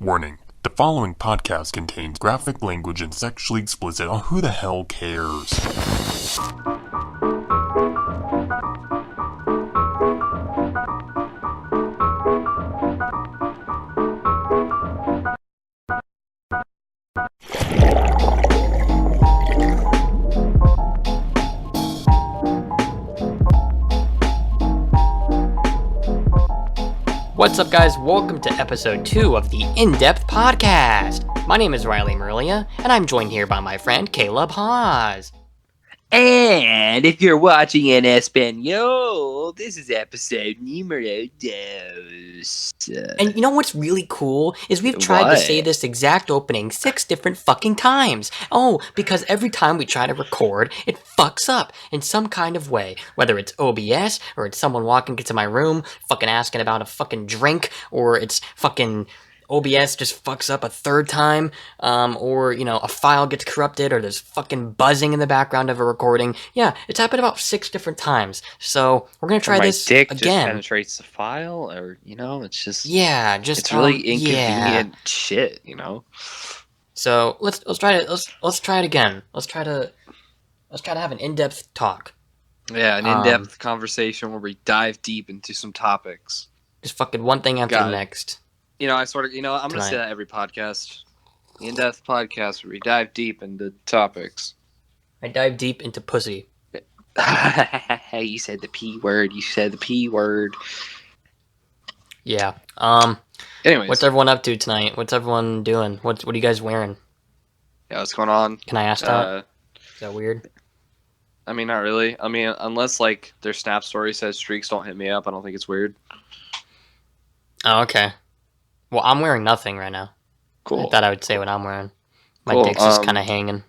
Warning. The following podcast contains graphic language and sexually explicit. Oh, who the hell cares? What's up, guys? Welcome to episode 2 of the In-Depth Podcast. My name is Riley Merlia, and I'm joined here by my friend Caleb Haas. And if you're watching in Espanol, this is episode numero dos. And you know what's really cool is we've tried to say this exact opening 6 different fucking times. Oh, because every time we try to record, it fucks up in some kind of way. Whether it's OBS, or it's someone walking into my room fucking asking about a fucking drink, or it's fucking OBS just fucks up a third time, or, you know, a file gets corrupted, or there's fucking buzzing in the background of a recording. Yeah, it's happened about 6 different times. So we're gonna try this dick again. Just penetrates the file, or it's just it's really inconvenient shit, So let's try it again. Let's try to have an in-depth talk. Yeah, an in-depth conversation where we dive deep into some topics. Just fucking one thing after the next. I'm going to say that every podcast. The In-Depth Podcast where we dive deep into topics. I dive deep into pussy. You said the P word. Yeah. Anyways. What's everyone up to tonight? What's everyone doing? What are you guys wearing? Yeah, what's going on? Can I ask that? Is that weird? I mean, not really. I mean, unless, their Snap story says streaks don't hit me up, I don't think it's weird. Oh, okay. Well, I'm wearing nothing right now. Cool. I thought I would say what I'm wearing. My dick's just kind of hanging.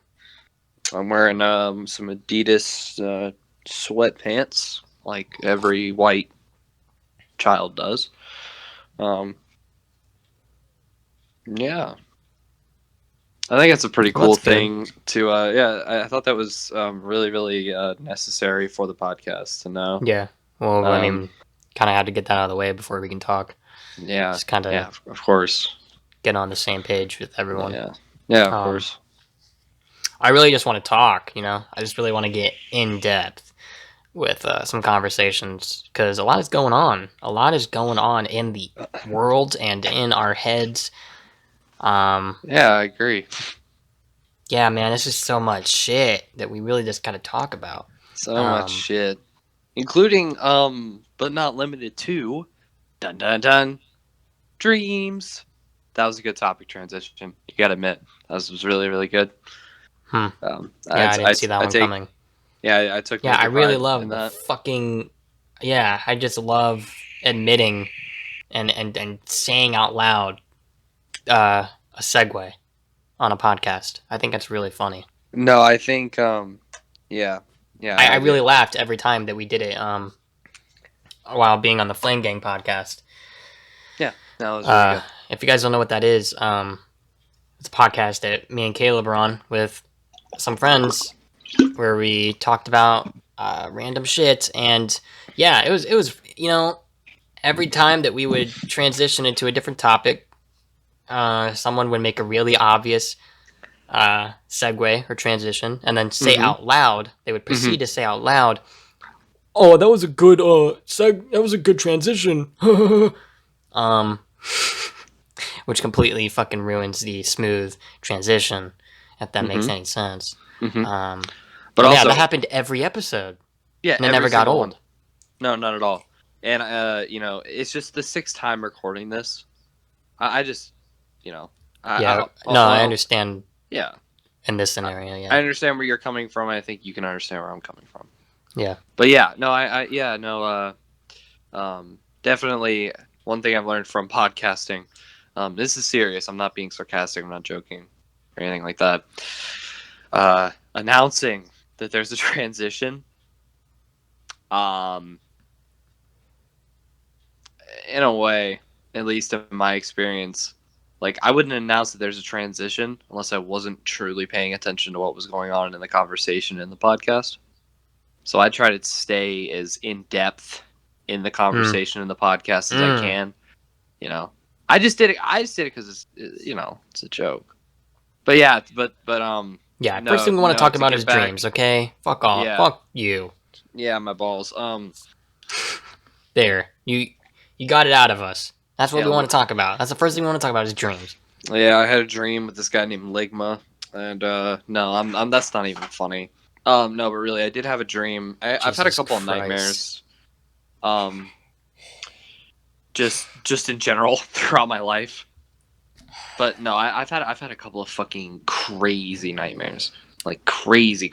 I'm wearing some Adidas sweatpants, like every white child does. Yeah. I think it's a pretty cool thing to, I thought that was really, really necessary for the podcast to know. Yeah. Well, I mean, kind of had to get that out of the way before we can talk. Yeah. Just kind of, yeah, of course. Get on the same page with everyone. Yeah, of course. I really just want to talk, I just really want to get in depth with some conversations, because a lot is going on. A lot is going on in the world and in our heads. Yeah, I agree. Yeah, man, it's just so much shit that we really just got to talk about. So much shit. Including, but not limited to, dun dun dun, dreams. That was a good topic transition. You gotta admit, that was really, really good. I didn't see that one coming. Yeah, I took. Yeah, I really love the fucking. Yeah, I just love admitting and saying out loud a segue on a podcast. I think that's really funny. No, I think yeah. I really laughed every time that we did it while being on the Flame Gang podcast. Yeah, that was really good. If you guys don't know what that is, it's a podcast that me and Caleb are on with some friends, where we talked about random shit, and yeah, it was every time that we would transition into a different topic, someone would make a really obvious segue or transition, and then say out loud. They would proceed to say out loud, "Oh, that was a good that was a good transition." Which completely fucking ruins the smooth transition, if that makes any sense. But also, yeah, that happened every episode. Yeah, and it never got old. No, not at all. And it's just the 6th time recording this. I just, I understand. Yeah. In this scenario, yeah. I understand where you're coming from. I think you can understand where I'm coming from. Yeah. But yeah, definitely one thing I've learned from podcasting. This is serious. I'm not being sarcastic. I'm not joking or anything like that. Announcing that there's a transition. In a way, at least in my experience, I wouldn't announce that there's a transition unless I wasn't truly paying attention to what was going on in the conversation in the podcast. So I try to stay as in depth in the conversation in the podcast as I can. I just did it because it's it's a joke. But yeah, but Yeah, no, first thing we want to talk about get is back- dreams, okay? Fuck off. Yeah. Fuck you. Yeah, my balls. There. You got it out of us. That's what Yeah, we want to talk about. That's the first thing we want to talk about is dreams. Yeah, I had a dream with this guy named Ligma, and no, I'm that's not even funny. No, but really, I did have a dream. I've had a Jesus couple of Christ. nightmares. Just in general throughout my life. But no, I've had a couple of fucking crazy nightmares, like crazy.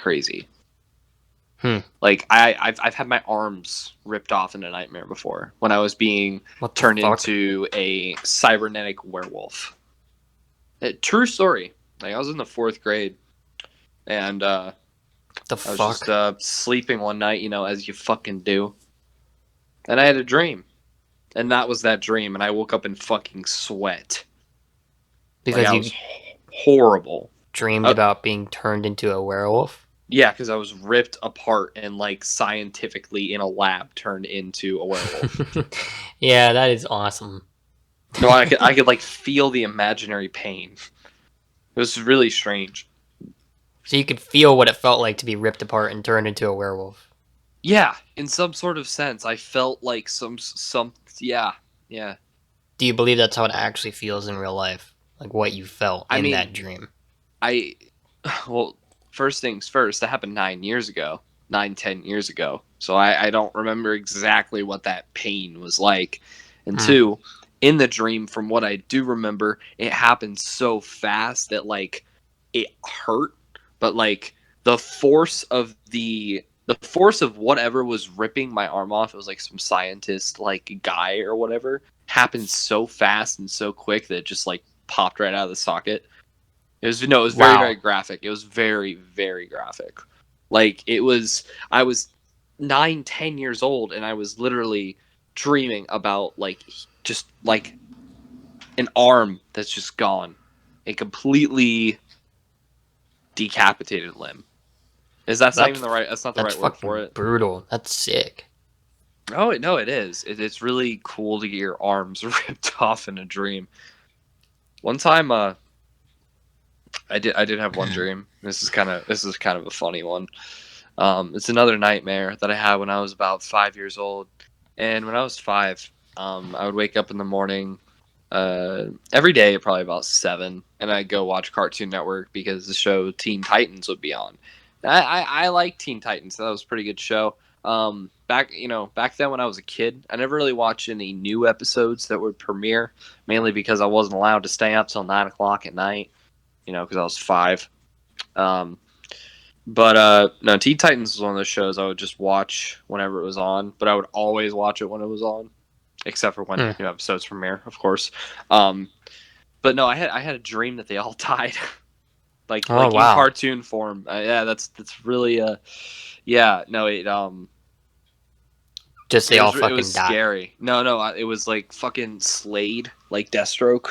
Like I've had my arms ripped off in a nightmare before when I was being What the turned fuck? into a cybernetic werewolf. True story. Like I was in the 4th grade, and The I was fuck? just sleeping one night, as you fucking do, and I had a dream, and that was that dream, and I woke up in fucking sweat. Because Like, I you was horrible. dreamed about being turned into a werewolf? Yeah, because I was ripped apart and like scientifically in a lab turned into a werewolf. Yeah, that is awesome. No, I could like feel the imaginary pain. It was really strange. So you could feel what it felt like to be ripped apart and turned into a werewolf. Yeah, in some sort of sense, I felt like some yeah. Do you believe that's how it actually feels in real life? Like what you felt in that dream? Well, first things first, that happened 10 years ago. So I don't remember exactly what that pain was like. And 2, in the dream, from what I do remember, it happened so fast that like it hurt, but like the force of whatever was ripping my arm off, it was like some scientist like guy or whatever, happened so fast and so quick that it just like popped right out of the socket. It was very, Wow. very graphic. It was very, very graphic. Like I was 9, 10 years old, and I was literally dreaming about like just like an arm that's just gone, a completely decapitated limb. That's not the right word for it. Brutal. That's sick. Oh no, it is. It's really cool to get your arms ripped off in a dream. One time, I did have one dream. This is kind of a funny one. It's another nightmare that I had when I was about 5 years old. And when I was 5, I would wake up in the morning every day at probably about 7, and I'd go watch Cartoon Network because the show Teen Titans would be on. I like Teen Titans. That was a pretty good show. Back then when I was a kid, I never really watched any new episodes that would premiere, mainly because I wasn't allowed to stay up till 9 o'clock at night. Because I was 5. But no, Teen Titans was one of those shows I would just watch whenever it was on, but I would always watch it when it was on, except for when new episodes premiere, of course. But no, I had a dream that they all died, like wow. in cartoon form. Yeah, that's really yeah. No, it just they all fucking died. It was scary. No, it was like fucking Slade, like Deathstroke,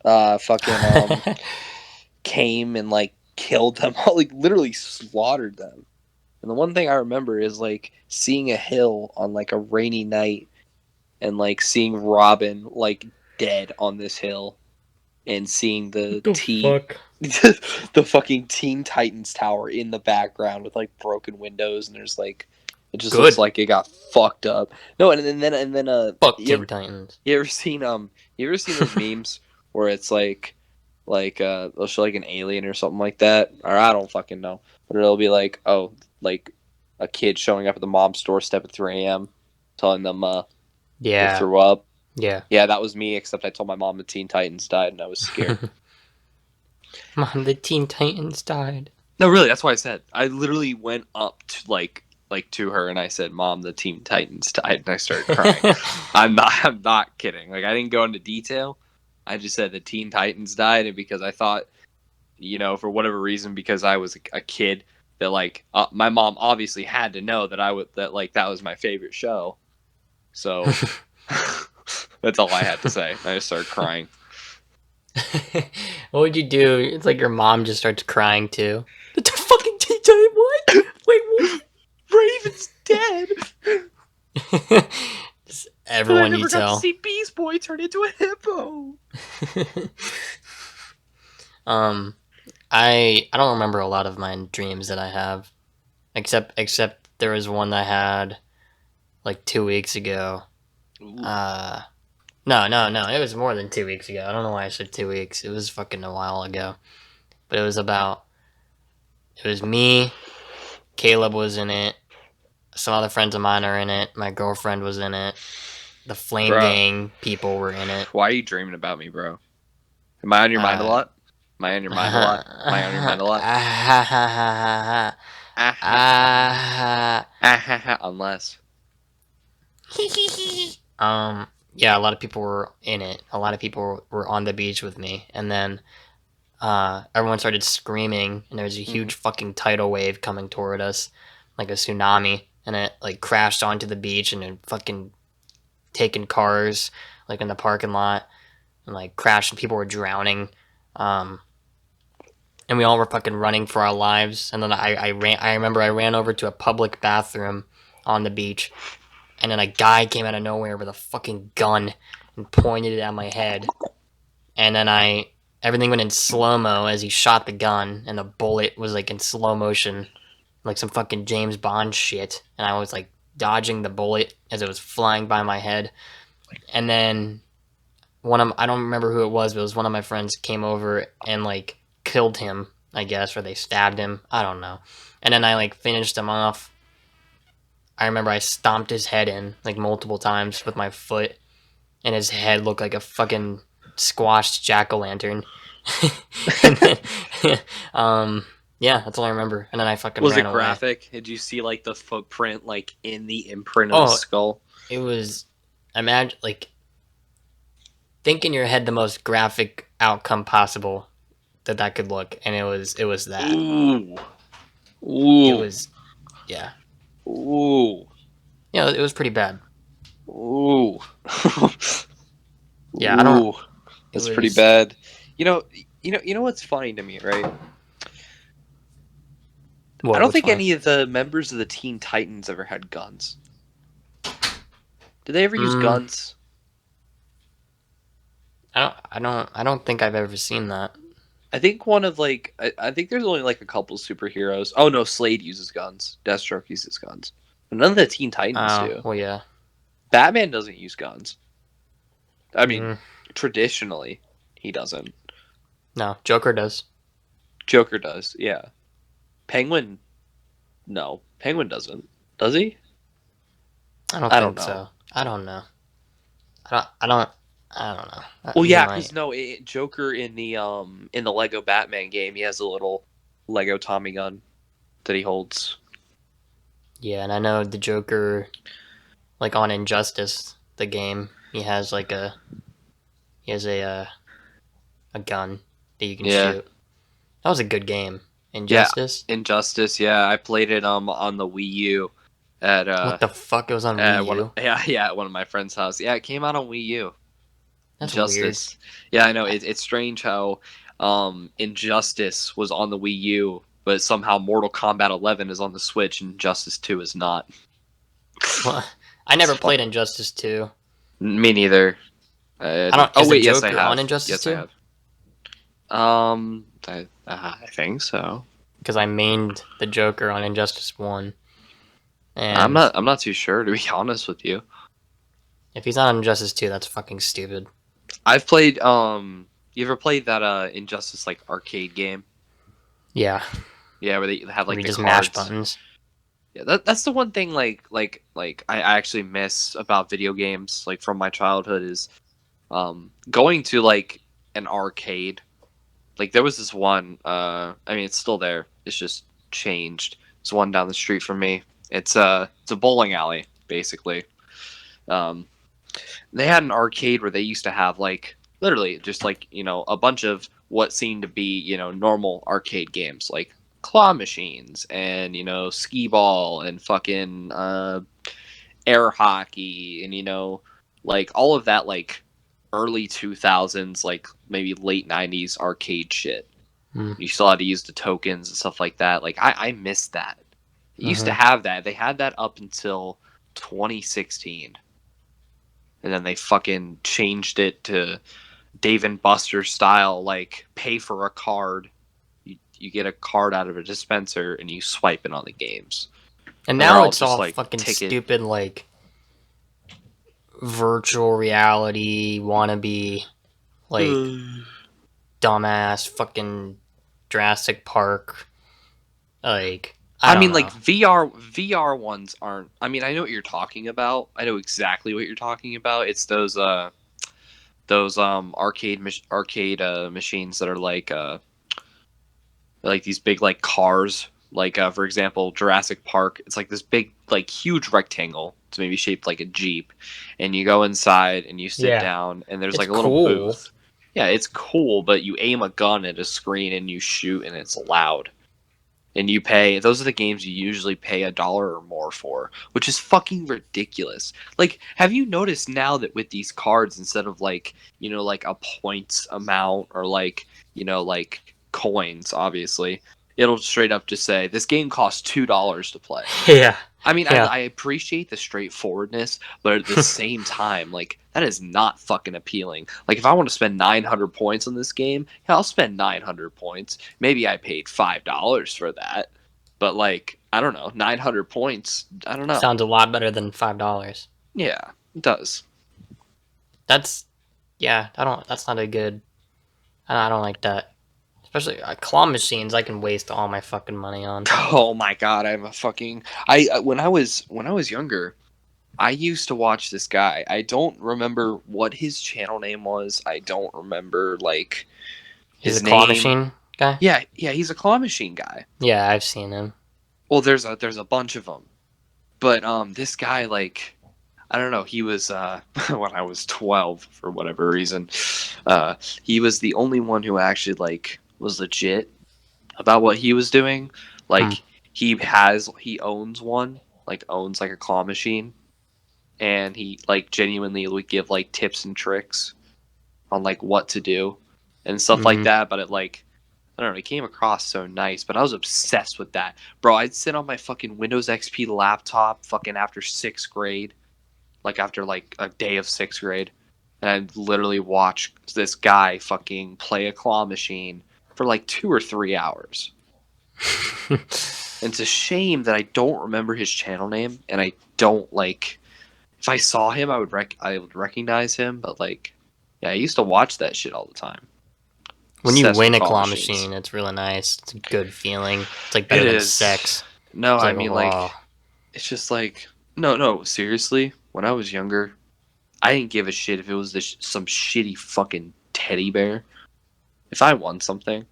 fucking came and like killed them all, like literally slaughtered them. And the one thing I remember is like seeing a hill on like a rainy night and like seeing Robin like dead on this hill and seeing the the fucking Teen Titans tower in the background with like broken windows, and there's like it just looks like it got fucked up. No, and then fuck Teen Titans. You ever seen those memes where it's like they'll show like an alien or something like that, or I don't fucking know, but it'll be like, oh, like a kid showing up at the mom's doorstep at 3 a.m. telling them they threw up. Yeah, that was me, except I told my mom the Teen Titans died and I was scared. Mom, the Teen Titans died. No, really, that's why I said. I literally went up to like to her and I said, "Mom, the Teen Titans died," and I started crying. I'm not kidding. Like I didn't go into detail. I just said the Teen Titans died, and because I thought, for whatever reason, because I was a kid, that like my mom obviously had to know that that was my favorite show. So that's all I had to say. I just started crying. What would you do? It's like your mom just starts crying too. The fucking Teen Titans? What? Wait, what? Raven's dead. Just everyone I never you got tell. to see Beast boy turned into a hippo. I don't remember a lot of my dreams that I have, except there was one that I had like 2 weeks ago. No, it was more than 2 weeks ago. I don't know why I said 2 weeks. It was fucking a while ago. But it was me, Caleb was in it, some other friends of mine are in it, my girlfriend was in it, the Flame Bro. Gang people were in it. Why are you dreaming about me, bro? Am I on your mind a lot? Am I on your mind a lot? Am I on your mind a lot? Unless. Yeah, a lot of people were in it. A lot of people were on the beach with me, and then everyone started screaming, and there was a huge fucking tidal wave coming toward us, like a tsunami, and it like crashed onto the beach and it fucking taken cars like in the parking lot and like crashed, and people were drowning. And we all were fucking running for our lives. And then I remember I ran over to a public bathroom on the beach, and then a guy came out of nowhere with a fucking gun and pointed it at my head. And then everything went in slow-mo as he shot the gun, and the bullet was like in slow motion, like some fucking James Bond shit. And I was like dodging the bullet as it was flying by my head. And then I don't remember who it was, but it was one of my friends came over and like killed him, I guess, or they stabbed him. I don't know. And then I like finished him off. I remember I stomped his head in like multiple times with my foot, and his head looked like a fucking squashed jack-o'-lantern. Yeah, that's all I remember. And then I fucking Was ran it away. graphic? Did you see like the footprint like in the imprint of the skull? It was, imagine, like, think in your head the most graphic outcome possible that could look, and it was that. Ooh. It was, yeah. Ooh. Yeah, it was pretty bad. Ooh. Yeah, I don't. Ooh. That's pretty bad. You know what's funny to me, right? I don't think any of the members of the Teen Titans ever had guns. Did they ever use guns? I don't think I've ever seen that. I think one of like I think there's only like a couple superheroes. Oh no, Slade uses guns. Deathstroke uses guns. But none of the Teen Titans do. Well, yeah. Batman doesn't use guns. I mean, traditionally, he doesn't. No, Joker does. Joker does, yeah. Penguin, no. Penguin doesn't. Does he? I don't think so. I don't know. I don't know. Well, yeah, because Joker in the Lego Batman game, he has a little Lego Tommy gun that he holds. Yeah, and I know the Joker, like on Injustice, the game, he has a gun that you can shoot. That was a good game. Injustice. Yeah, Injustice. Yeah, I played it on the Wii U. At what the fuck? It was on Wii U. At one of my friend's house. Yeah, it came out on Wii U. That's Injustice. Weird. Yeah, I know. It's strange how Injustice was on the Wii U, but somehow Mortal Kombat 11 is on the Switch and Injustice 2 is not. Well, I never played Injustice 2. Me neither. Yes, I have. On Injustice 2? I think so. Because I mained the Joker on Injustice 1. And I'm not too sure, to be honest with you. If he's not on Injustice 2, that's fucking stupid. I've played you ever played that Injustice like arcade game? Yeah. Yeah, where they have like you the just cards. mash buttons. Yeah, that's the one thing like I actually miss about video games like from my childhood is going to like an arcade. Like there was this one, I mean it's still there. It's just changed. It's one down the street from me. It's a bowling alley, basically. They had an arcade where they used to have like literally just like, a bunch of what seemed to be, normal arcade games, like claw machines and, skee ball and fucking air hockey and, like all of that like early 2000s, like maybe late 90s arcade shit. You still had to use the tokens and stuff like that. Like I miss that. They used to have that. They had that up until 2016. and then they fucking changed it to Dave and Buster style, like pay for a card. You get a card out of a dispenser and you swipe it on the games. And they're now all it's just, all like, fucking ticket. stupid, like virtual reality wannabe, like dumbass fucking Jurassic Park. Like I don't mean, know. like VR ones aren't. I mean, I know what you're talking about. I know exactly what you're talking about. It's those arcade machines that are like these big like cars. Like for example, Jurassic Park. It's like this big, like huge rectangle. It's maybe shaped like a Jeep, and you go inside and you sit Yeah. down, and there's It's like a little cool. booth. Yeah, it's cool, but you aim a gun at a screen and you shoot, and it's loud. And you pay. Those are the games you usually pay $1 or more for, which is fucking ridiculous. Like, have you noticed now that with these cards, instead of like like a points amount or like like coins, obviously, it'll straight up just say this game costs $2 to play. Yeah. I mean, Yeah. I appreciate the straightforwardness, but at the same time, like, that is not fucking appealing. Like, if I want to spend 900 points on this game, yeah, I'll spend 900 points. Maybe I paid $5 for that, but like, I don't know, 900 points. I don't know. Sounds a lot better than $5. Yeah, it does. That's that's not a good. I don't like that. Especially claw machines, I can waste all my fucking money on. Oh my god, I'm a fucking. When I was younger, I used to watch this guy. I don't remember what his channel name was. I don't remember like He's his a claw name. machine guy. Yeah, he's a claw machine guy. Yeah, I've seen him. Well, there's a bunch of them, but this guy, like, I don't know. He was when I was 12 for whatever reason. He was the only one who actually like was legit about what he was doing. Like he owns one, like owns like a claw machine, and he like genuinely would give like tips and tricks on like what to do and stuff like that. But it like I don't know, it came across so nice, but I was obsessed with that. Bro, I'd sit on my fucking Windows XP laptop fucking after 6th grade, like after like a day of 6th grade, and I'd literally watch this guy fucking play a claw machine for like 2 or 3 hours. It's a shame that I don't remember his channel name, and I don't like. If I saw him, I would recognize him, but like, yeah, I used to watch that shit all the time. When you Obsessed win with a claw machines. machine, it's really nice. It's a good feeling. It's like better It than is. sex. No, It's I like, mean wow. like, it's just like no, seriously. When I was younger, I didn't give a shit if it was some shitty fucking teddy bear. If I won something,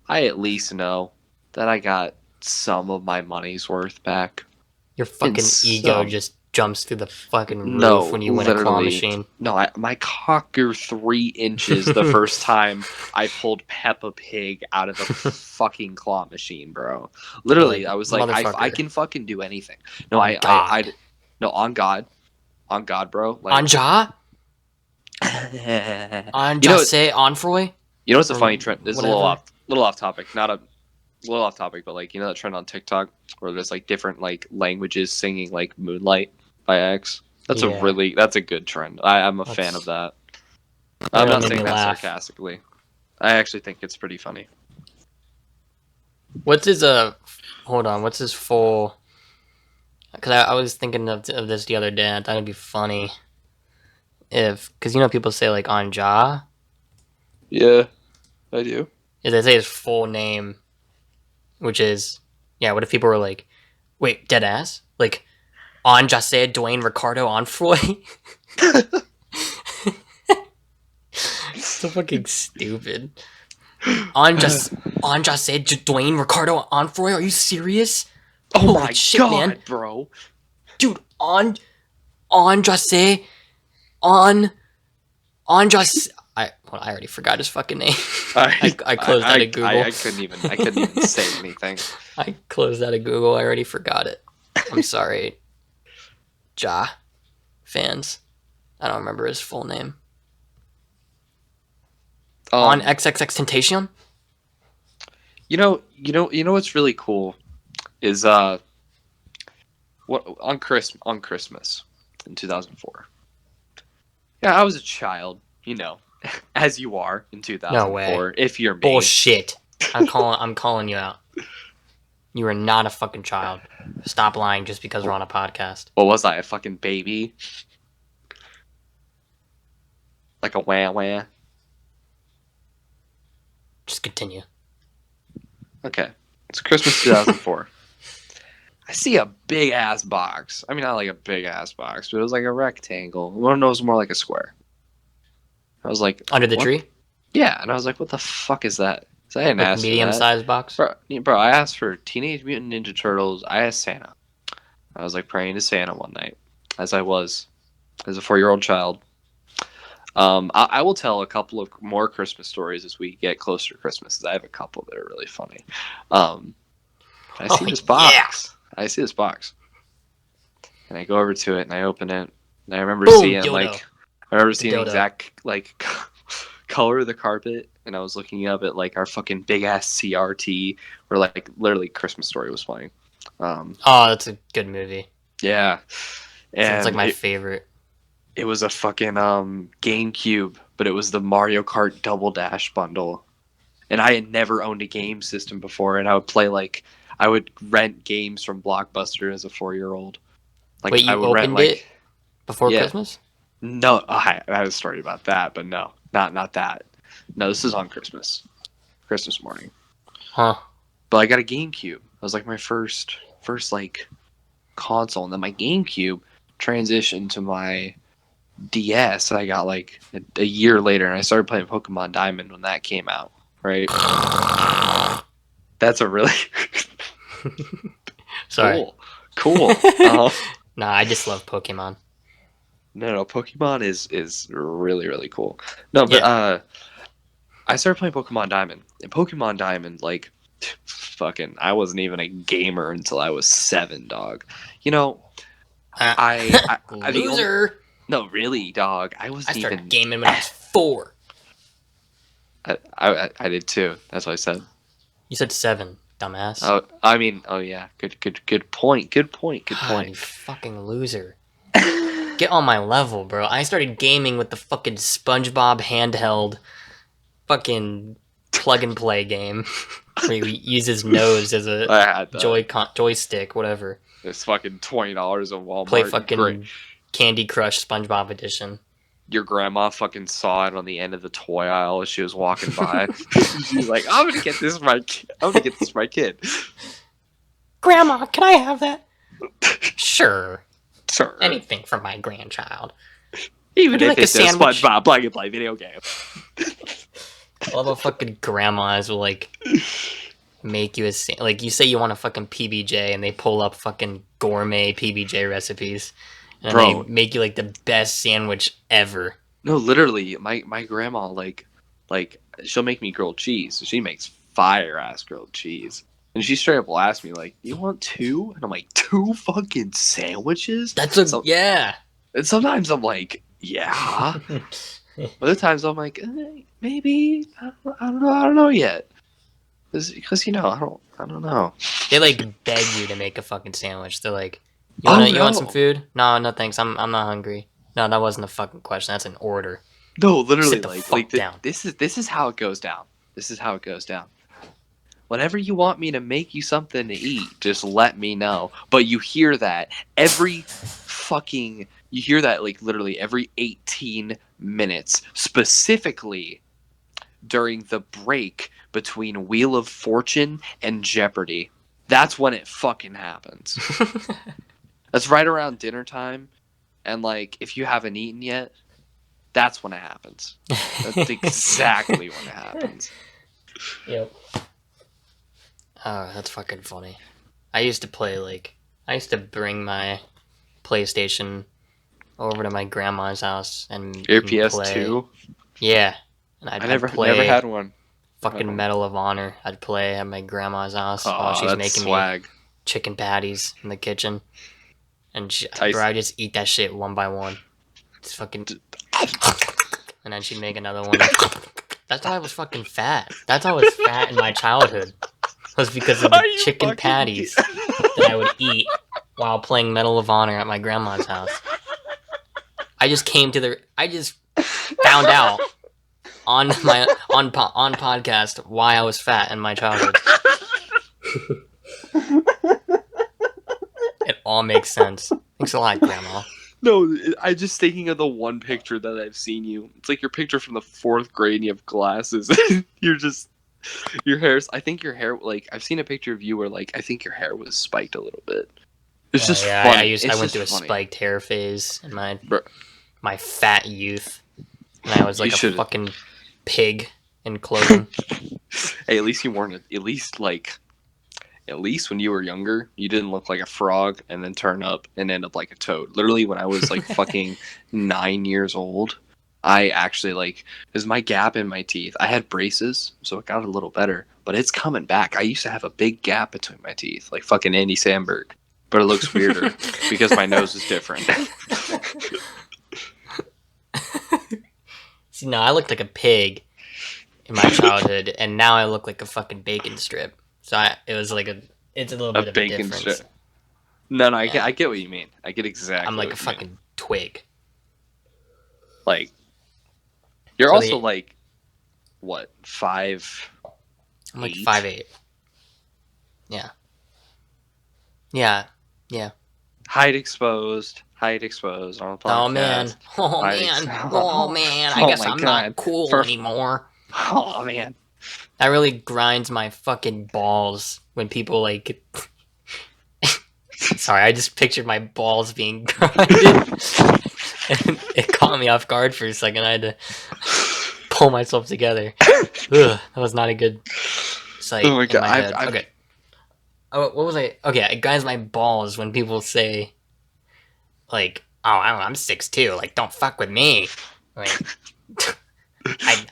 I at least know that I got some of my money's worth back. Your fucking ego just jumps through the fucking roof No, when you win a claw literally. machine. No, my cock grew 3 inches the first time I pulled Peppa Pig out of the fucking claw machine, bro. Literally, Like, I was like, I motherfucker. can fucking do anything. No, On God. no, on God, bro. Like, On Ja? On Ja say on Froy? You know what's a Or funny trend? This is a whatever. little off topic. Not a little off topic, but like that trend on TikTok where there's like different like languages singing like "Moonlight" by X. That's Yeah. that's a good trend. I'm a fan of that. I'm Really not made saying me that laugh. sarcastically. I actually think it's pretty funny. What's his hold on, what's his full? Because I was thinking of this the other day. I thought it'd be funny if, because people say like on Ja, Yeah, I do. if they say his full name, which is, yeah. What if people were like, wait, dead ass, like on Jose Dwayne Ricardo Onfroy? So fucking stupid. On Jose Dwayne Ricardo Onfroy? Are you serious? Oh Holy my shit, god, man. bro! Dude, on Jose, on Jose. I already forgot his fucking name. I closed out of Google. I couldn't even say anything. I closed out of Google. I already forgot it. I'm sorry, Ja fans. I don't remember his full name. On XXX You know what's really cool is what on Christmas in 2004. Yeah, I was a child, as you are in 2004. No way. If you're me. Bullshit. I'm calling you out. You are not a fucking child. Stop lying just because we're on a podcast. What was I, a fucking baby? Like a wah-wah? Just continue. Okay. It's Christmas 2004. I see a big-ass box. I mean, not like a big-ass box, but it was like a rectangle. One of those more like a square. I was like... Under the what? tree? Yeah, and I was like, what the fuck is that? So I didn't Like ask for that. medium-sized box? Bro, I asked for Teenage Mutant Ninja Turtles. I asked Santa. I was like praying to Santa one night, as I was, as a 4-year-old child. I will tell a couple of more Christmas stories as we get closer to Christmas, because I have a couple that are really funny. I see this box. Yeah. I see this box. And I go over to it, and I open it, and I remember Boom, seeing, dildo. the exact, color of the carpet, and I was looking up at, our fucking big-ass CRT, where, literally Christmas Story was playing. Oh, that's a good movie. Yeah. And It's like my favorite. It was a fucking GameCube, but it was the Mario Kart Double Dash bundle. And I had never owned a game system before, and I would play, I would rent games from Blockbuster as a 4-year-old. Wait, you I would opened it before Christmas? No, I have a story about that, but no, not that. No, this is on Christmas morning. Huh. But I got a GameCube. It was my first console, and then my GameCube transitioned to my DS. I got a year later, and I started playing Pokemon Diamond when that came out. Right? That's a really Sorry. Cool. Nah, I just love Pokemon. No, Pokemon is really, really cool. No, but I started playing Pokemon Diamond. And Pokemon Diamond, fucking, I wasn't even a gamer until I was 7, dog. I Loser. No, really, dog. I started gaming when I was 4. I did too. That's what I said. You said 7, dumbass. Oh, I mean, oh yeah. Good point. Good point. You fucking loser. Get on my level, bro. I started gaming with the fucking SpongeBob handheld fucking plug and play game where he uses his nose as a joystick, whatever. It's fucking $20 at Walmart. Play fucking Candy Crush SpongeBob edition. Your grandma fucking saw it on the end of the toy aisle as she was walking by. She's like, I'm gonna get this for my kid. I'm gonna get this for my kid. Grandma, can I have that? Sure. Anything for my grandchild. Even if it's a SpongeBob plug and play video game. I love how fucking grandmas will make you you say you want a fucking PBJ and they pull up fucking gourmet PBJ recipes and they make you the best sandwich ever. No, literally, my grandma she'll make me grilled cheese. So she makes fire ass grilled cheese. And she straight up will ask me, you want 2? And I'm like, 2 fucking sandwiches? Yeah. And sometimes I'm like, yeah. Other times I'm like, maybe. I don't know yet. Because, I don't know. They, beg you to make a fucking sandwich. They're like, you want some food? No, thanks. I'm not hungry. No, that wasn't a fucking question. That's an order. No, literally, down. This is how it goes down. This is how it goes down. Whenever you want me to make you something to eat, just let me know. But you hear that literally every 18 minutes, specifically during the break between Wheel of Fortune and Jeopardy. That's when it fucking happens. That's right around dinner time. And if you haven't eaten yet, that's when it happens. That's exactly when it happens. Yep. Oh, that's fucking funny. I used to play, I used to bring my PlayStation over to my grandma's house and your PS2? Yeah. And I'd never had one. Fucking Medal of Honor. I'd play at my grandma's house while she's making me chicken patties in the kitchen. And I just eat that shit one by one. It's fucking... And then she'd make another one. That's how I was fucking fat. That's how I was fat in my childhood. Was because of the chicken patties that I would eat while playing Medal of Honor at my grandma's house. I just found out on podcast why I was fat in my childhood. It all makes sense. Thanks a lot, Grandma. No, I'm just thinking of the one picture that I've seen you. It's like your picture from the 4th grade and you have glasses. Your hair's, I think your hair, like, I've seen a picture of you where, like, I think your hair was spiked a little bit. It's just funny. I went through a spiked hair phase in my fat youth. And I was like a fucking pig in clothing. Hey, at least you weren't, at least when you were younger, you didn't look like a frog and then turn up and end up like a toad. Literally, when I was like fucking 9 years old, I actually there's my gap in my teeth. I had braces, so it got a little better, but it's coming back. I used to have a big gap between my teeth, like fucking Andy Samberg, but it looks weirder because my nose is different. See, no, I looked like a pig in my childhood, and now I look like a fucking bacon strip. So it's a little bit of a bacon difference. strip. No, I get what you mean. I get exactly. I'm like what a you fucking mean. twig. Like, you're So also like, what, 5'8"? I'm like 5'8". Yeah. Yeah. Yeah. Height exposed on the podcast. Oh man. Oh man. I guess I'm not cool anymore. Oh man. That really grinds my fucking balls when people like. Sorry, I just pictured my balls being grinded, and it caught me off guard for a second. I had to pull myself together. Ugh, that was not a good sight. Oh my god! In my head. Okay. Oh, what was I? Okay, it grinds my balls when people say, like, "Oh, I'm 6'2". Like, don't fuck with me. Like,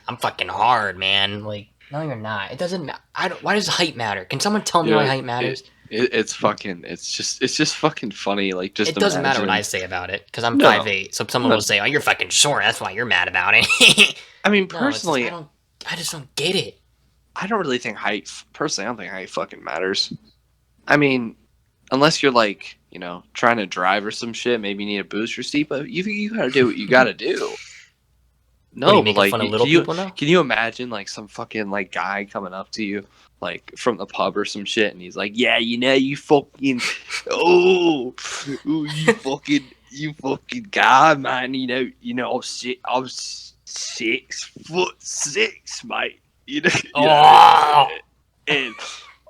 I'm fucking hard, man. Like. No, you're not. It doesn't matter. Why does height matter? Can someone tell me why height matters? It's just fucking funny. Like, just it doesn't matter what I say about it because I'm 5'8". So someone will say, "Oh, you're fucking short. That's why you're mad about it." I mean, personally, I just don't get it. I don't really think height. Personally, I don't think height fucking matters. I mean, unless you're like, trying to drive or some shit, maybe you need a booster seat. But you gotta do what you gotta do. No, but like, fun of little people now? Can you imagine like some fucking like guy coming up to you like from the pub or some shit, and he's like, "Yeah, you fucking, you fucking guy, man. I'm 6'6", mate. And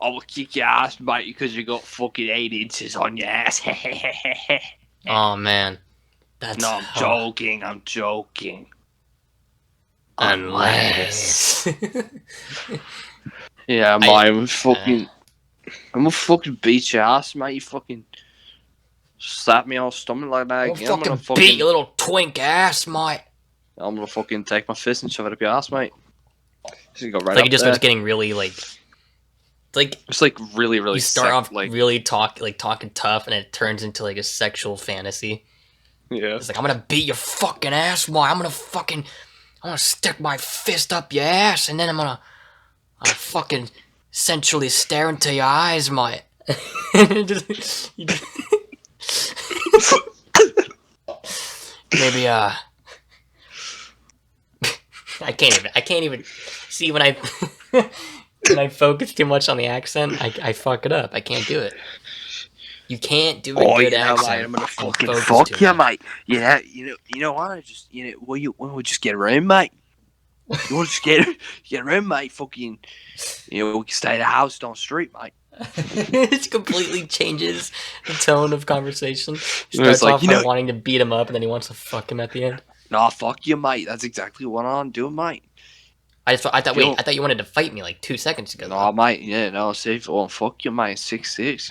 I will kick your ass, mate, because you got fucking 8 inches on your ass." Oh man, I'm joking. Unless. Yeah, I'm a fucking beat your ass, mate. You fucking slap me on the stomach like that again. I'm gonna beat your little twink ass, mate. I'm gonna fucking take my fist and shove it up your ass, mate. Just go right like up it just there. starts getting really it's like really you start off really talking tough, and it turns into like a sexual fantasy. Yeah, it's like, I'm gonna beat your fucking ass, mate. I'm gonna stick my fist up your ass, and then I'm gonna fucking sensually stare into your eyes, mate. Maybe I can't even see when I when I focus too much on the accent, I fuck it up. I can't do it. You can't do a good accent. Mate, I'm gonna fucking fuck you, mate. Yeah, you know what? When we just get around, mate. You want to just get around, mate? Fucking, we can stay at the house down the street, mate. It completely changes the tone of conversation. He starts off by wanting to beat him up, and then he wants to fuck him at the end. Nah, fuck you, mate. That's exactly what I'm doing, mate. I thought you wanted to fight me like 2 seconds ago. No, mate. Yeah, no. Safe. Oh, fuck you, mate. 6'6".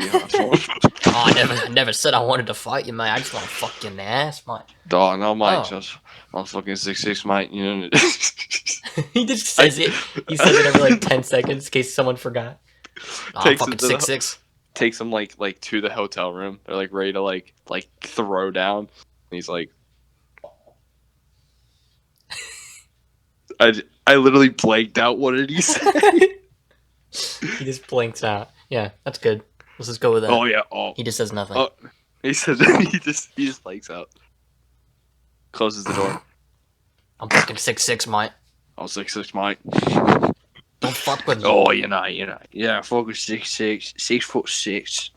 I never said I wanted to fight you, mate. I just want to fuck you in the ass, mate. No, mate. Just I'm fucking 6'6", mate. He just says it. He says it every like 10 seconds in case someone forgot. I'm fucking 6'6". Takes him like to the hotel room. They're like ready to like throw down. And he's like, I literally blanked out. What did he say? He just blinks out. Yeah, that's good. Let's just go with that. Oh yeah. Oh. He just says nothing. Oh, he says he just blanks out. Closes the door. I'm fucking 6'6", mate. Oh, 6'6", Mike. Don't fuck with me. Oh, you're not. Yeah, fucking 6'6", 6'6".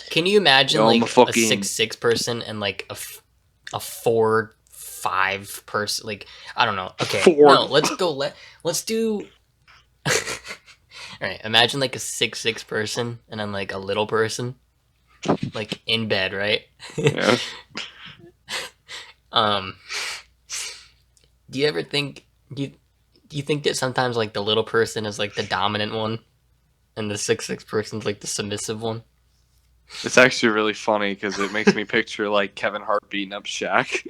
Can you imagine Yo, I'm like a fucking- 6'6" person and like a 4'5" person? Like, I don't know. Okay, no, let's go. Let's do. All right, imagine like a 6'6" person and then like a little person, like in bed, right? Yeah. Do you ever think do you think that sometimes like the little person is like the dominant one, and the 6'6" person's like the submissive one? It's actually really funny because it makes me picture like Kevin Hart beating up Shaq.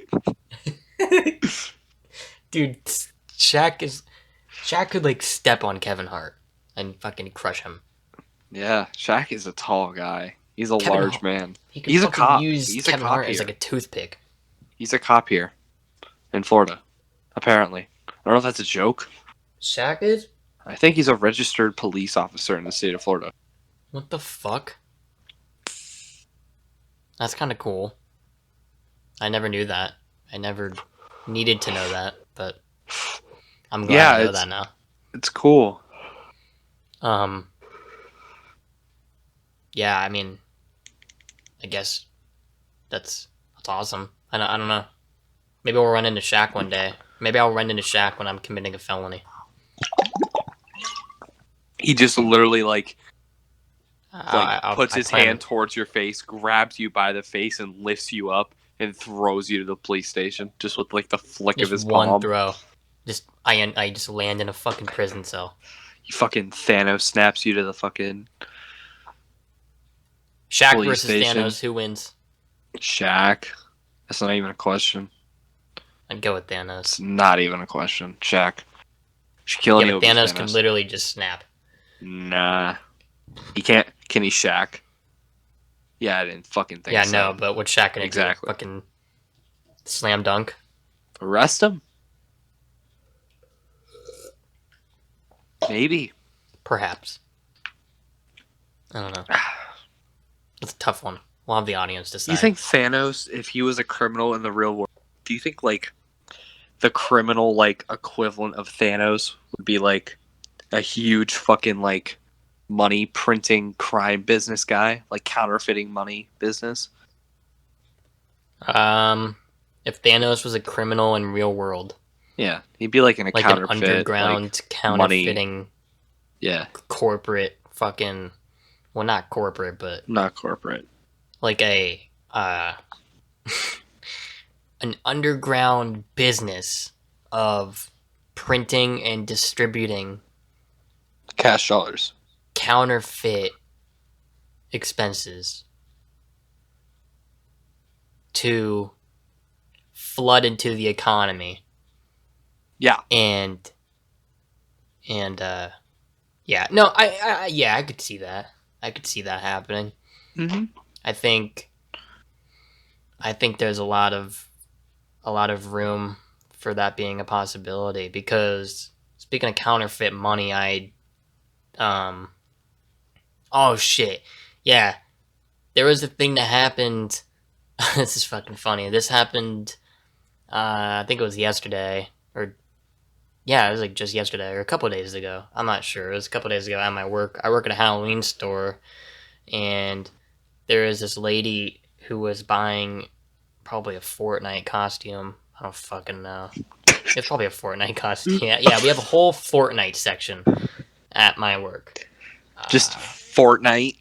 Dude, Shaq could like step on Kevin Hart and fucking crush him. Yeah, Shaq is a tall guy. He's a Kevin large Hart- man. He could He's a fucking cop. use He's a Kevin cop Hart as here. like a toothpick. He's a cop here in Florida, apparently. I don't know if that's a joke. Shaq is? I think he's a registered police officer in the state of Florida. What the fuck? That's kind of cool. I never knew that. I never needed to know that, but I'm glad to know that now. It's cool. Yeah, I mean, I guess that's awesome. I don't know. Maybe we'll run into Shaq one day. Maybe I'll run into Shaq when I'm committing a felony. He just literally like puts I his plan- hand towards your face, grabs you by the face, and lifts you up and throws you to the police station just with like the flick of just his one palm. throw. I just land in a fucking prison cell. He fucking Thanos snaps you to the fucking Shaq police versus station. Thanos. Who wins? Shaq. That's not even a question. I'd go with Thanos. It's not even a question. Shaq. Shaquille Yeah, O'Neal but beats Thanos can literally just snap. Nah. He can't. Can he Shaq? Yeah, I didn't fucking think Yeah, so. no, but what's Shaq gonna Exactly. do? Fucking slam dunk? Arrest him? Maybe. Perhaps. I don't know. It's a tough one. We'll have the audience decide. You think Thanos, if he was a criminal in the real world, do you think like the criminal like equivalent of Thanos would be like a huge fucking like money printing crime business guy, like counterfeiting money business? If Thanos was a criminal in real world, Yeah, he'd be like in a like an counterfeit, underground like, counterfeiting yeah, corporate fucking, well, not corporate, but not corporate. like a an underground business of printing and distributing Cash dollars. counterfeit expenses to flood into the economy. Yeah. And yeah, no, I could see that. I could see that happening. Mm-hmm. I think there's a lot of room for that being a possibility, because speaking of counterfeit money, oh shit. Yeah. There was a thing that happened. This is fucking funny. This happened I think it was yesterday, or yeah, it was like just yesterday or a couple of days ago. I'm not sure. It was a couple of days ago at my work. I work at a Halloween store, and there is this lady who was buying probably a Fortnite costume. I don't fucking know. It's probably a Fortnite costume. Yeah, we have a whole Fortnite section at my work. Just Fortnite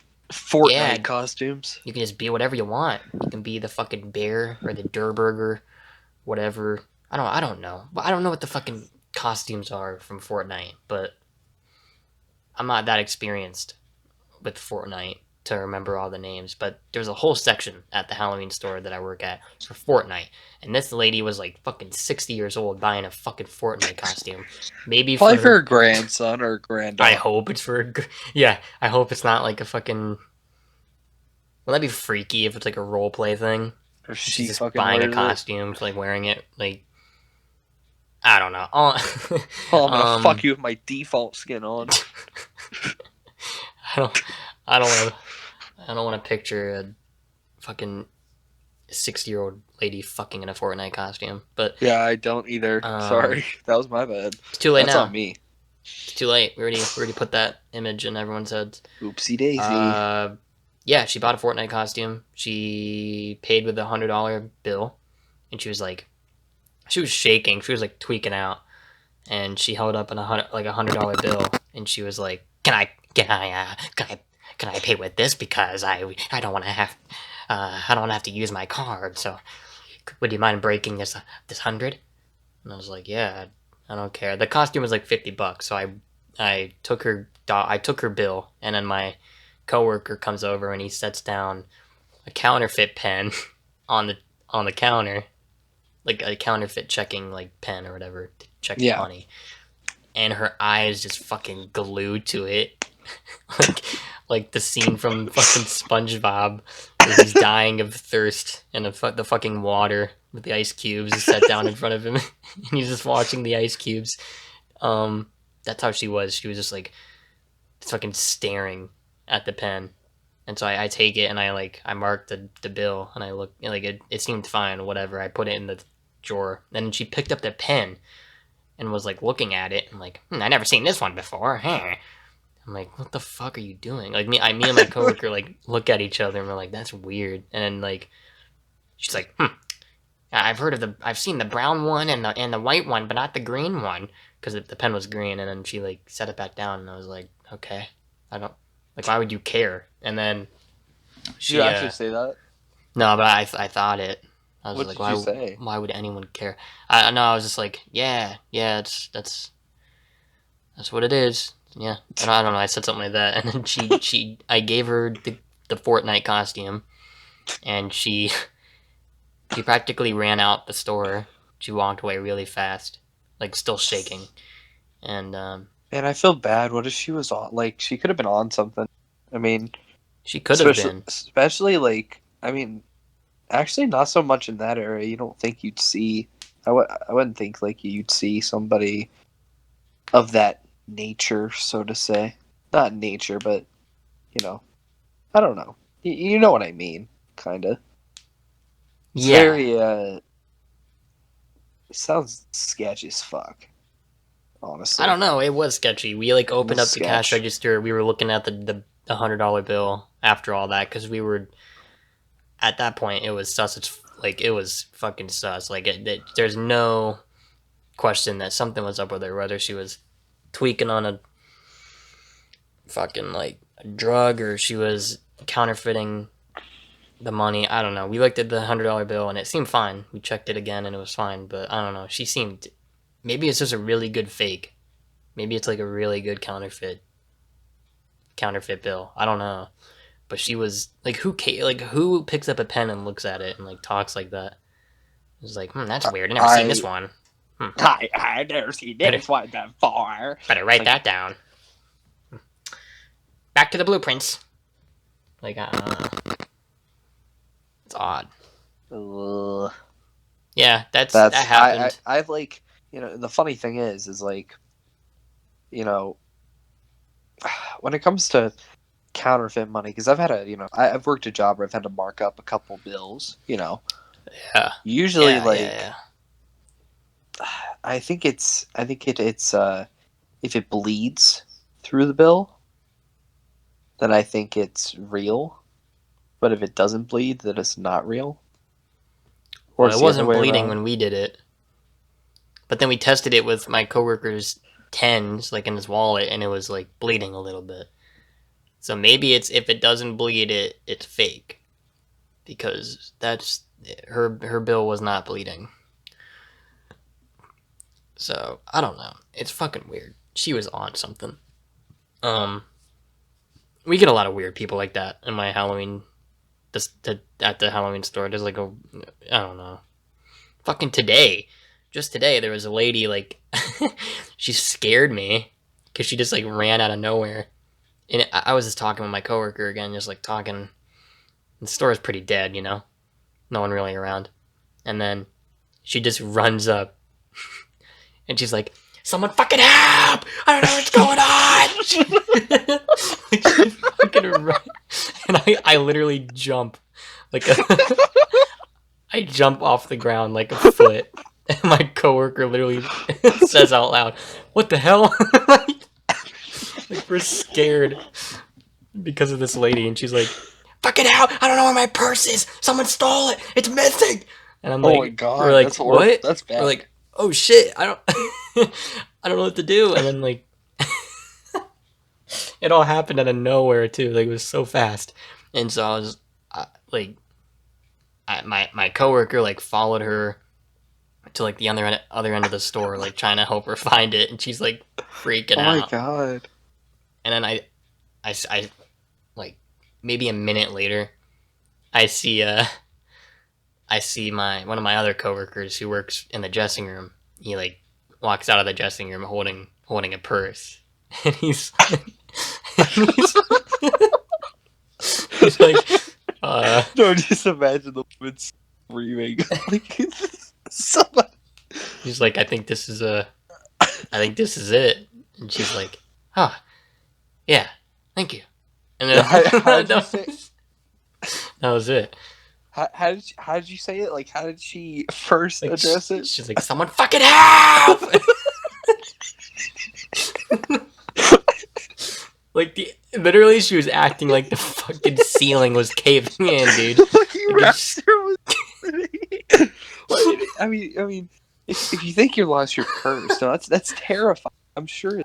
costumes. You can just be whatever you want. You can be the fucking bear or the Durburger, whatever. I don't know. I don't know what the fucking costumes are from Fortnite, but I'm not that experienced with Fortnite to remember all the names. But there's a whole section at the Halloween store that I work at for Fortnite, and this lady was like fucking 60 years old buying a fucking Fortnite costume. Maybe Probably for for her grandson or granddaughter. I hope it's for yeah. I hope it's not like a fucking. Well, that'd be freaky if it's like a role play thing. Or She's she just fucking buying a wears it. costume, like wearing it, like I don't know. Oh, I'm gonna fuck you with my default skin on. I don't want to picture a fucking 60-year-old lady fucking in a Fortnite costume. But Yeah, I don't either. Sorry, that was my bad. it's too late That's now. on me. It's too late. We already put that image in everyone's heads. Oopsie daisy. Yeah, she bought a Fortnite costume. She paid with a $100 bill, and she was shaking. She was like tweaking out, and she held up $100 bill, and she was like, can I pay with this because I don't want to have to use my card. So, would you mind breaking this 100? And I was like, yeah, I don't care. The costume was like $50, so I took her bill, and then my coworker comes over and he sets down a counterfeit pen on the counter, like a counterfeit checking like pen or whatever to check the money, and her eyes just fucking glued to it, like the scene from fucking SpongeBob where he's dying of thirst and the fucking water with the ice cubes is set down in front of him, and he's just watching the ice cubes. That's how she was. She was just like fucking staring at the pen. And so I take it and I marked the bill and I look, like it seemed fine, whatever. I put it in the drawer. Then she picked up the pen and was like looking at it. I'm like, I never seen this one before. Huh? I'm like, what the fuck are you doing? Like me and my coworker like look at each other and we're like, that's weird. And then like she's like, I've seen the brown one and the white one, but not the green one, because the pen was green. And then she like set it back down and I was like, okay, I don't. Like, why would you care? And then Did you actually say that? No, but I thought it. I was What like, did you say? Why would anyone care? I was just like, yeah, that's what it is. Yeah, and I don't know. I said something like that, and then I gave her the Fortnite costume, and she practically ran out the store. She walked away really fast, like still shaking, and Man, I feel bad. What if she was on? Like, she could have been on something. I mean, she could have been. Especially, like, I mean, actually, not so much in that area. You don't think you'd see. I wouldn't think, like, you'd see somebody of that nature, so to say. Not nature, but, you know. I don't know. You know what I mean, kind of. Yeah. Very, it sounds sketchy as fuck. Honestly. I don't know. It was sketchy. We like opened up the cash register. We were looking at the $100 bill after all that because we were at that point. It was sus. It was fucking sus. Like there's no question that something was up with her. Whether she was tweaking on a fucking like a drug or she was counterfeiting the money. I don't know. We looked at the $100 bill and it seemed fine. We checked it again and it was fine. But I don't know. She seemed. Maybe it's just a really good fake. Maybe it's like a really good counterfeit bill. I don't know. But she was like, who picks up a pen and looks at it and like talks like that? It was like, that's weird. I've never seen this one. I've never seen this one before. Better write that down. Back to the blueprints. Like, I don't know. It's odd. Yeah, that happened. I've like, you know, the funny thing is like, you know, when it comes to counterfeit money, because I've worked a job where I've had to mark up a couple bills, you know. Yeah. Usually, yeah. I think it's if it bleeds through the bill, then I think it's real. But if it doesn't bleed, then it's not real. Or it wasn't bleeding when we did it. But then we tested it with my coworker's tens, like in his wallet, and it was like bleeding a little bit. So maybe if it doesn't bleed, it's fake, because that's her bill was not bleeding. So I don't know. It's fucking weird. She was on something. We get a lot of weird people like that in my Halloween. At the Halloween store, there's like I don't know. Fucking just today, there was a lady, like, she scared me because she just, like, ran out of nowhere. And I was just talking with my coworker again, just, like, talking. The store is pretty dead, you know? No one really around. And then she just runs up. And she's like, someone fucking help! I don't know what's going on! She fucking run. And I literally jump. Like, I jump off the ground like a foot, and my coworker literally says out loud, "What the hell?" Like we're scared because of this lady, and she's like, "Fucking hell! I don't know where my purse is. Someone stole it. It's missing." And I'm like, Oh my god, we're like, that's horrible. "What?" That's bad. We're like, "Oh shit! I don't, I don't know what to do." And then like, it all happened out of nowhere too. Like it was so fast, and so I was like, my coworker like followed her to like the other end of the store, like trying to help her find it, and she's like freaking oh out. my god. And then I like maybe a minute later, I see one of my other coworkers who works in the dressing room. He like walks out of the dressing room holding a purse, and he's he's like, No, just imagine the woman screaming. Like, somebody. he's like, I think this is it. And she's like, oh, yeah, thank you. And then How did you say? that was it. How did you say it? Like, how did she first Like, address it? she's like, someone fucking help! Like literally, she was acting like the fucking ceiling was caving in, dude. Fucking Like, raptor was. I mean, if you think you lost your purse, no, that's terrifying. I'm sure. I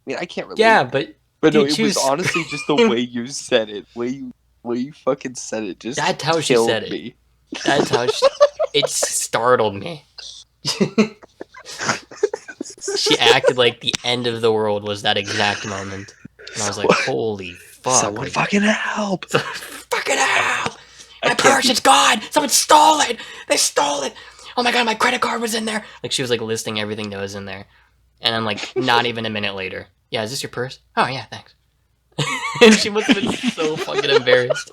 mean, I can't relate. Yeah, but no, dude, it she was was honestly just the way you said it. Way you fucking said it. Just that's how she killed said it. me. That's how it startled me. She acted like the end of the world was that exact moment, and I was like, "Holy fuck! Someone like, fucking help! fucking help! My purse is gone! Someone stole it! They stole it! Oh my god, my credit card was in there!" Like she was like listing everything that was in there, and then like not even a minute later, "Yeah, is this your purse? Oh yeah, thanks." And she must have been so fucking embarrassed.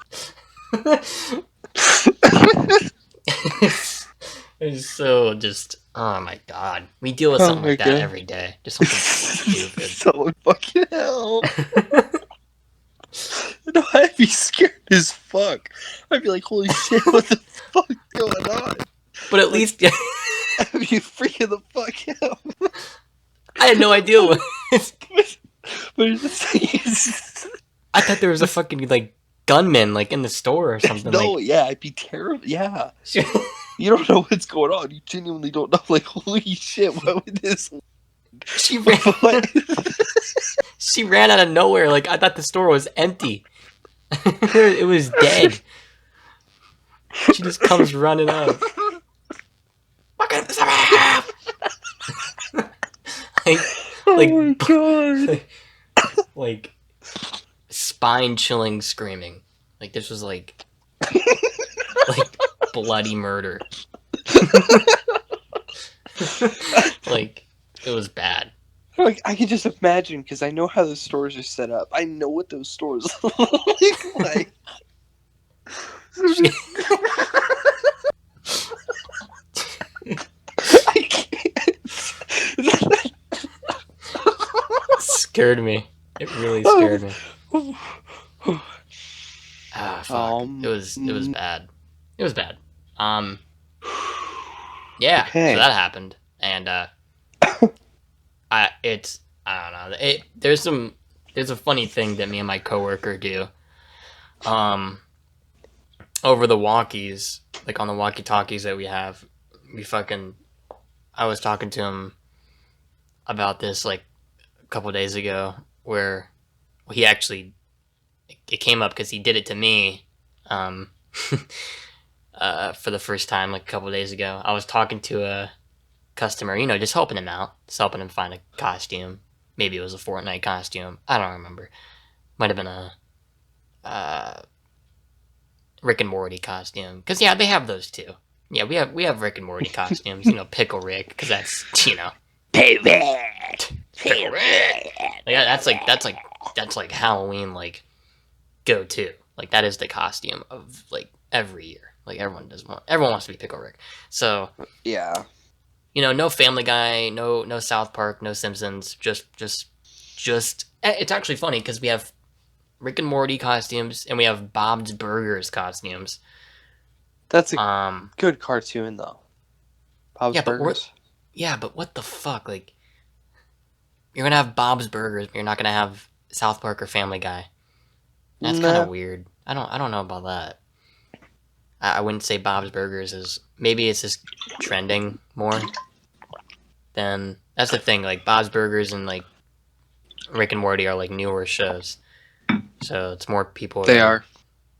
It's so just, oh my god. We deal with something like that every day. Just something stupid. Someone fucking help! No, I'd be scared as fuck. I'd be like, holy shit, what the fuck going on? But at least I'd be freaking the fuck out. I had no idea what But it's just like, I thought there was a fucking like gunman like in the store or something. no, like yeah, I'd be terrible. Yeah. You don't know what's going on. You genuinely don't know. Like, holy shit, what would this... she ran she ran out of nowhere. Like I thought the store was empty. It was dead. She just comes running up. Fucking like, oh my god. like spine chilling screaming. Like this was like bloody murder. Like it was bad. Like, I could just imagine, because I know how those stores are set up. I know what those stores look like. I can't. Scared me. It really scared me. Ah, fuck. It was bad. It was bad. Yeah, Okay. so that happened. And I don't know. There's a funny thing that me and my coworker do. Over the walkies, like on the walkie-talkies that we have, I was talking to him about this like a couple days ago, where he actually, it came up because he did it to me, for the first time like a couple days ago. I was talking to a customer, just helping him out, just helping him find a costume. Maybe it was a Fortnite costume. I don't remember. Might have been a Rick and Morty costume. Because yeah, they have those too. Yeah, we have Rick and Morty costumes. Pickle Rick, because that's Pickle Rick. Like that's like Halloween like go to. Like that is the costume of like every year. Like everyone wants to be Pickle Rick. So Yeah. no Family Guy, no South Park, no Simpsons. Just. It's actually funny because we have Rick and Morty costumes and we have Bob's Burgers costumes. That's a Um, good cartoon though. Bob's yeah, but Burgers. but what the fuck? Like, you're gonna have Bob's Burgers, but you're not gonna have South Park or Family Guy. That's kind Nah. of weird. I don't know about that. I wouldn't say Bob's Burgers is. Maybe it's just trending more. Then that's the thing. Like Bob's Burgers and like Rick and Morty are like newer shows, so it's more people. They than, are.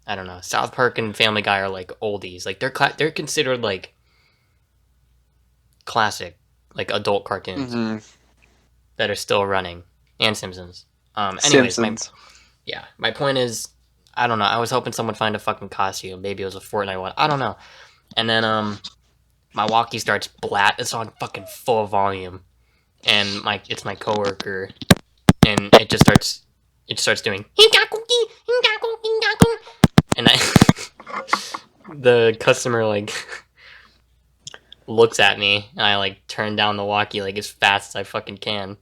I don't know. South Park and Family Guy are like oldies. Like they're considered like classic, like adult cartoons Mm-hmm. that are still running, and Simpsons. Anyways, Simpsons. my point is, I don't know. I was hoping someone would find a fucking costume. Maybe it was a Fortnite one. I don't know. And then my walkie starts it's on fucking full volume, and it's my coworker, and it starts doing and the customer like looks at me, and I like turn down the walkie like as fast as I fucking can.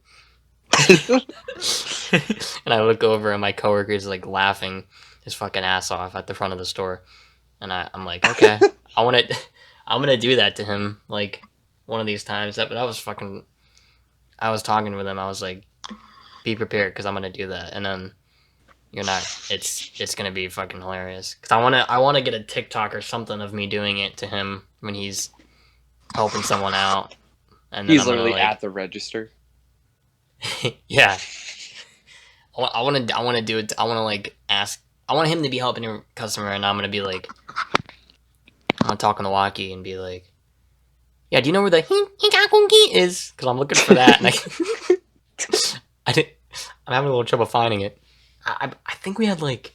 And I look over, and my coworker's like laughing his fucking ass off at the front of the store, and I'm like, okay, I'm gonna do that to him like one of these times. But that was fucking. I was talking with him. I was like, be prepared because I'm gonna do that, and then you're not. It's gonna be fucking hilarious because I wanna get a TikTok or something of me doing it to him when he's helping someone out, and then He's I'm gonna, literally like, at the register. yeah. I want to do it. I want to like ask. I want him to be helping a customer, and I'm gonna be like, I'm gonna talk on the walkie and be like, yeah, do you know where the hinkakunki is? Because I'm looking for that, and I'm having a little trouble finding it. I think we had like,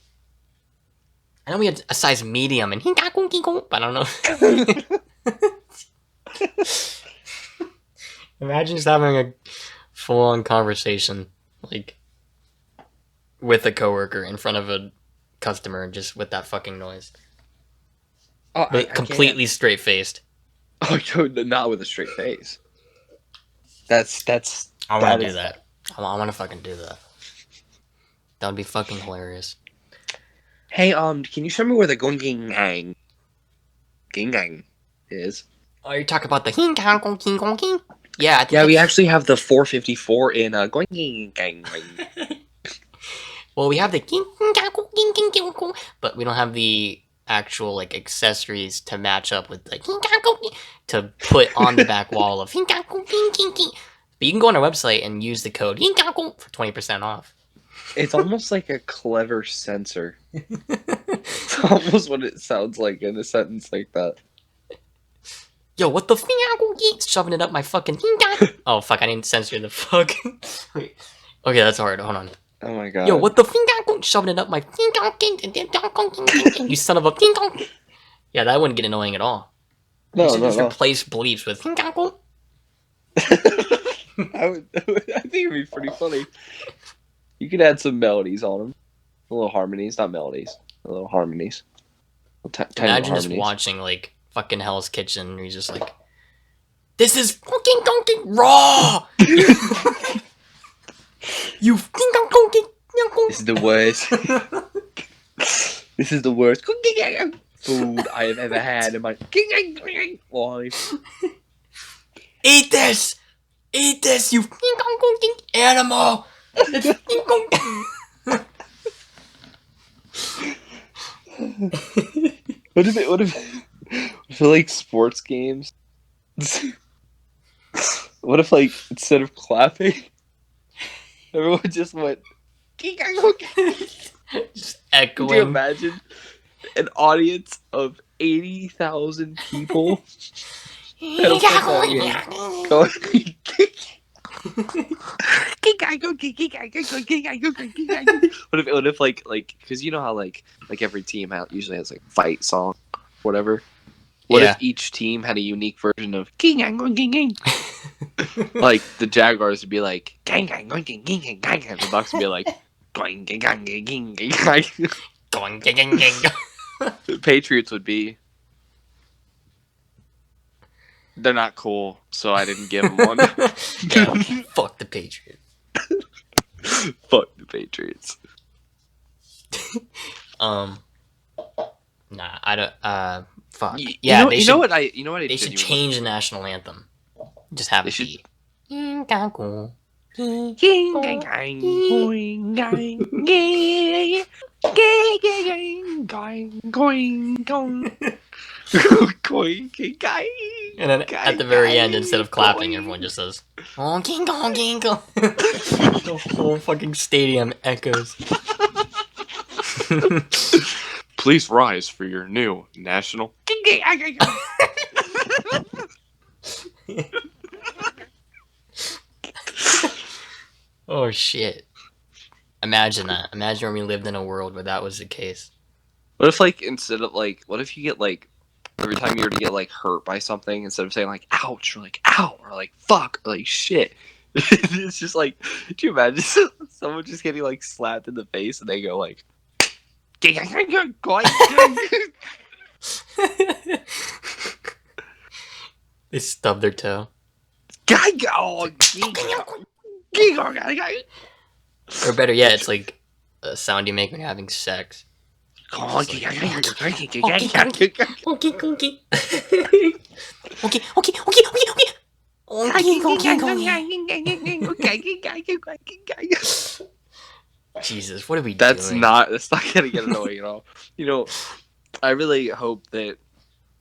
I know we had a size medium and hinkakunki, but I don't know. Imagine just having a full-on conversation like with a coworker in front of a customer, just with that fucking noise, Oh, but completely straight-faced. Oh, not with a straight face. That's. I want to do that. I want to fucking do that. That would be fucking hilarious. Hey, can you show me where the gongingang is? Oh, you're talking about the hinkakunki? Yeah, I think Yeah, we it's- actually have the 454 in gongingang. Well, we have the but we don't have the actual like accessories to match up with like to put on the back wall of. But you can go on our website and use the code for 20% off. It's almost like a clever censor. It's almost what it sounds like in a sentence like that. Yo, what the shoving it up my fucking. Oh fuck! I didn't censor the fuck. Wait. Okay, that's hard. Hold on. Oh my god. Yo, what the shoving it up my. You son of a. Yeah, that wouldn't get annoying at all. You should just replace bleeps with. I think it'd be pretty funny. You could add some melodies on them. A little harmonies, not melodies. A little harmonies. Imagine just watching like fucking Hell's Kitchen. Where he's just like, this is fucking raw. You This is the worst. This is the worst food I have ever had in my life. Eat this, you animal. What if like sports games? What if like instead of clapping, everyone just went Just echoing. Could you imagine an audience of 80,000 people at a football game going what if like because you know how like every team usually has like fight song, whatever. What if each team had a unique version of like the Jaguars would be like and the Bucks would be like the Patriots would be they're not cool, so I didn't give them one. Yeah, fuck the Patriots. Fuck the Patriots. Nah, I don't. Fuck. You Yeah, know, they you should. know what I They should genuinely- change the national anthem. Just have They it should- be. And then at the very end, instead of clapping, everyone just says, "Oh, king kong, king kong." The whole fucking stadium echoes. Please rise for your new national. Oh shit! Imagine that. Imagine when we lived in a world where that was the case. What if, like, instead of, like, what if you get, like, every time you were to get, like, hurt by something, instead of saying, like, ouch, or, like, ow, or, like, fuck, or, like, shit. It's just, like, do you imagine someone just getting, like, slapped in the face and they go, like, They stub their toe. Or better yet, it's like a sound you make when you're having sex. Okay, okay. Jesus, what are we That's doing? not gonna get annoying at all. You know, I really hope that,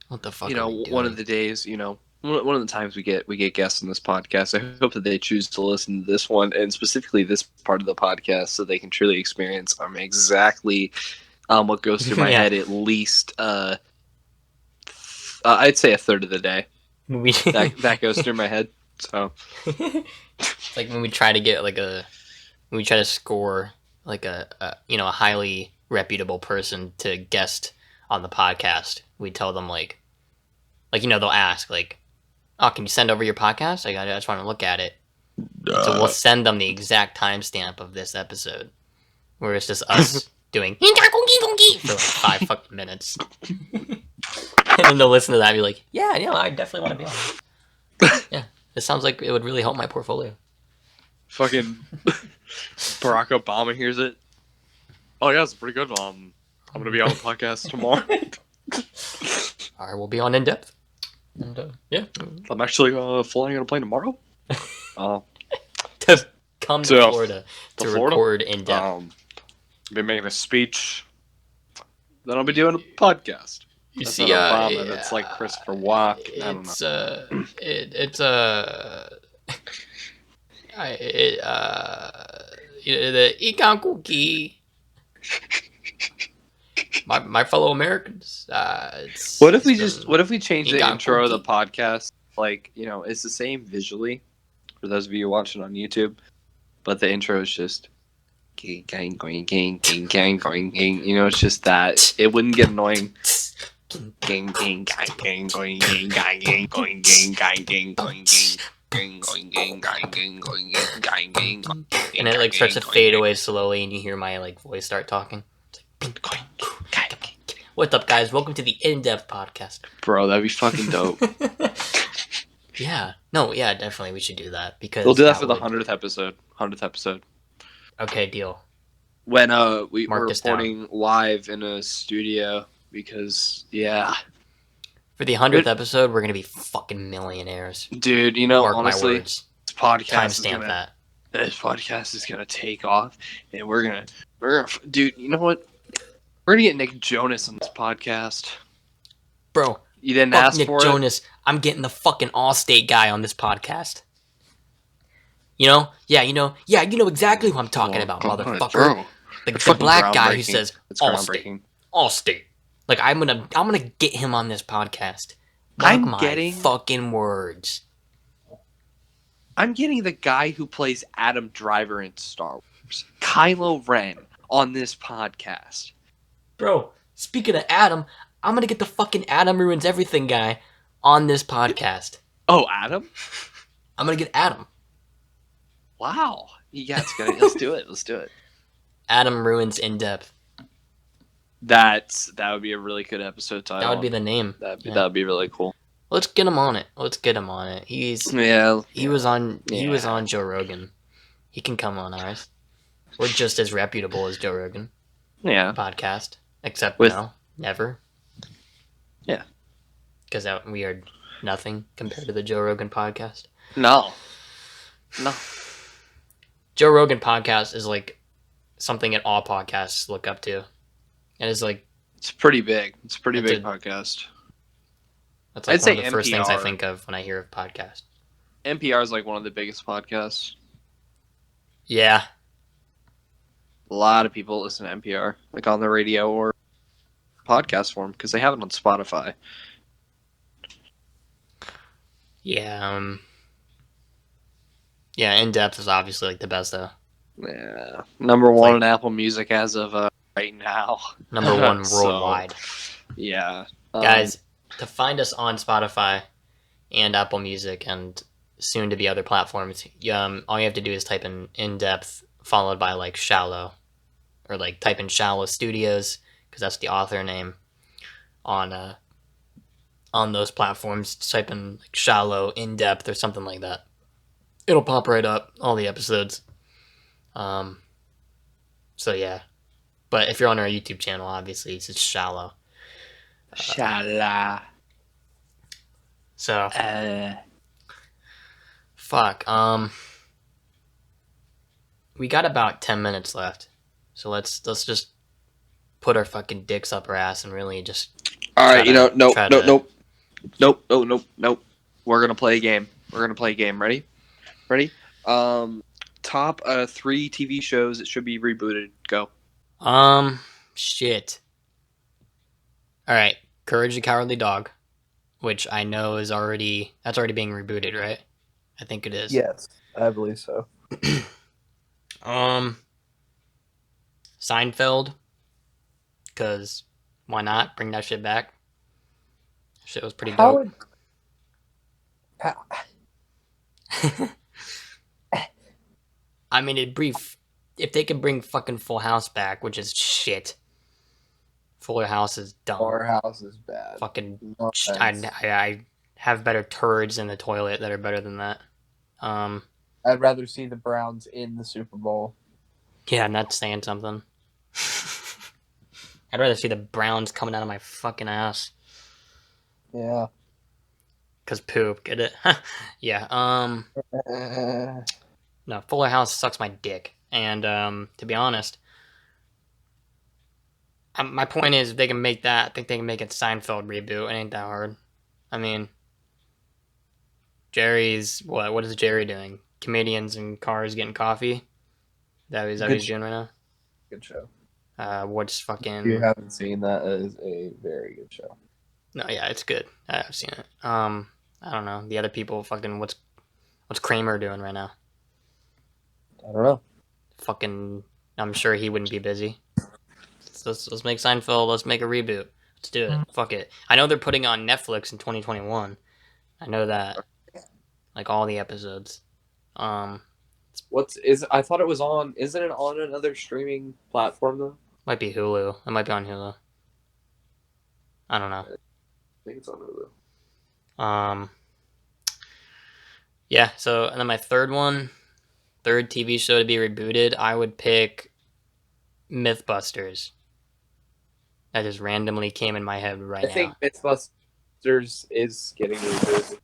What the fuck you are know, we doing? one of the days, you know, one of the times we get guests on this podcast, I hope that they choose to listen to this one, and specifically this part of the podcast, so they can truly experience exactly what goes through my Yeah. head at least I'd say a third of the day. That goes through my head. So It's like when we try to get like when we try to score like a highly reputable person to guest on the podcast, we tell them like they'll ask like, oh, can you send over your podcast? I just want to look at it. So we'll send them the exact timestamp of this episode, where it's just us doing for like 5 fucking minutes. And then they'll listen to that and be like, yeah, I definitely want to be on it. Yeah, it sounds like it would really help my portfolio. fucking Barack Obama hears it. Oh yeah, it's pretty good. I'm gonna be on the podcast tomorrow. All right, we'll be on In Depth. And yeah, I'm actually flying on a plane tomorrow. to come to To Florida to Florida? record In Depth. Be making a speech. Then I'll be doing a podcast. You That's see, not Obama. That's like Christopher Walken. I don't know. It's the econ cookie. My fellow Americans. What if we change the econ intro of the cookie. podcast? Like, you know, it's the same visually for those of you watching on YouTube, but the intro is just gang gang going gang gang gang going gang. You know, it's just that. It wouldn't get annoying. Gang gang gang gang going gang gang gang going gang gang gang going gang. And And it like starts to fade away slowly, and you hear my like voice start talking. What's up, guys? Welcome to the In Depth podcast. Bro, that'd be fucking dope. Yeah, definitely we should do that because We'll do that for the would- 100th episode. 100th episode. Okay, deal. When we're Mark this down. recording live in a studio because For the 100th episode, we're gonna be fucking millionaires. dude, you know, Mark honestly, my words. this podcast is gonna take off, and we're gonna dude, you know what? We're gonna get Nick Jonas on this podcast. Bro, You didn't fuck ask Nick for Jonas. I'm getting the fucking Allstate guy on this podcast. You know? Yeah, you know exactly who I'm talking about, motherfucker. Bro, The black guy who groundbreaking. says It's Allstate. groundbreaking. Allstate. Like I'm gonna get him on this podcast. Mark I'm my getting- fucking words. I'm getting the guy who plays Adam Driver in Star Wars, Kylo Ren, on this podcast. Bro, speaking of Adam, I'm gonna get the fucking Adam Ruins Everything guy on this podcast. Oh, Adam? I'm gonna get Adam. Wow. Yeah, it's good. Let's do it. Let's do it. Adam Ruins In Depth. That would be a really good episode title. That would be the name. That Yeah. would be really cool. Let's get him on it. He was on Joe Rogan. He can come on ours. We're just as reputable as Joe Rogan Yeah. podcast, except With- no, never. Yeah. because we are nothing compared to the Joe Rogan podcast. No. Joe Rogan podcast is like something that all podcasts look up to, and it's like It's pretty big. It's a pretty It's big a- podcast. that's like I'd one say of the first things I NPR. think of when I hear of podcast. NPR is like one of the biggest podcasts. Yeah, A lot of people listen to NPR, like on the radio or podcast form, because they have it on Spotify. yeah, yeah. In depth is obviously like the best though. Yeah, number one like- in Apple Music as of right now. Number one So, worldwide. Yeah, Guys, to find us on Spotify and Apple Music and soon to be other platforms, all you have to do is type in depth followed by like shallow, or like type in Shallow Studios because that's the author name on those platforms. Just type in like shallow in depth or something like that. It'll pop right up, all the episodes. So yeah, but if you're on our YouTube channel, obviously it's just shallow. Shala. So fuck. We got about 10 minutes left, so let's just put our fucking dicks up our ass and really just. All right, nope. We're gonna play a game. Ready? Top 3 TV shows that should be rebooted. Go. Shit. All right, Courage the Cowardly Dog, which I know is already being rebooted, right? I think it is. Yes, I believe so. Seinfeld, because why not bring that shit back? Shit was pretty dope. I mean, if they could bring fucking Full House back, which is shit. Fuller House is dumb. Our house is bad. Fucking, No offense. I have better turds in the toilet that are better than that. I'd rather see the Browns in the Super Bowl. Yeah, and that's saying something. I'd rather see the Browns coming out of my fucking ass. Yeah. Cause poop, get it? Yeah. No, Fuller House sucks my dick. And to be honest, my point is, if they can make that, I think they can make it Seinfeld reboot. It ain't that hard. I mean, Jerry's what is Jerry doing? Comedians in cars getting coffee? Is that what he's doing right now? Good show. What's fucking? If you haven't seen that, it is a very good show. No, yeah, it's good. I've seen it. I don't know. The other people, fucking, what's Kramer doing right now? I don't know. Fucking, I'm sure he wouldn't be busy. Let's make Seinfeld. Let's make a reboot. Let's do it. Fuck it. I know they're putting on Netflix in 2021. I know that. Like all the episodes. I thought it was on. Isn't it on another streaming platform though? Might be Hulu. It might be on Hulu. I don't know. I think it's on Hulu. Yeah, so, and then my third TV show to be rebooted, I would pick Mythbusters. That just randomly came in my head right now. I think Mythbusters is getting rebooted.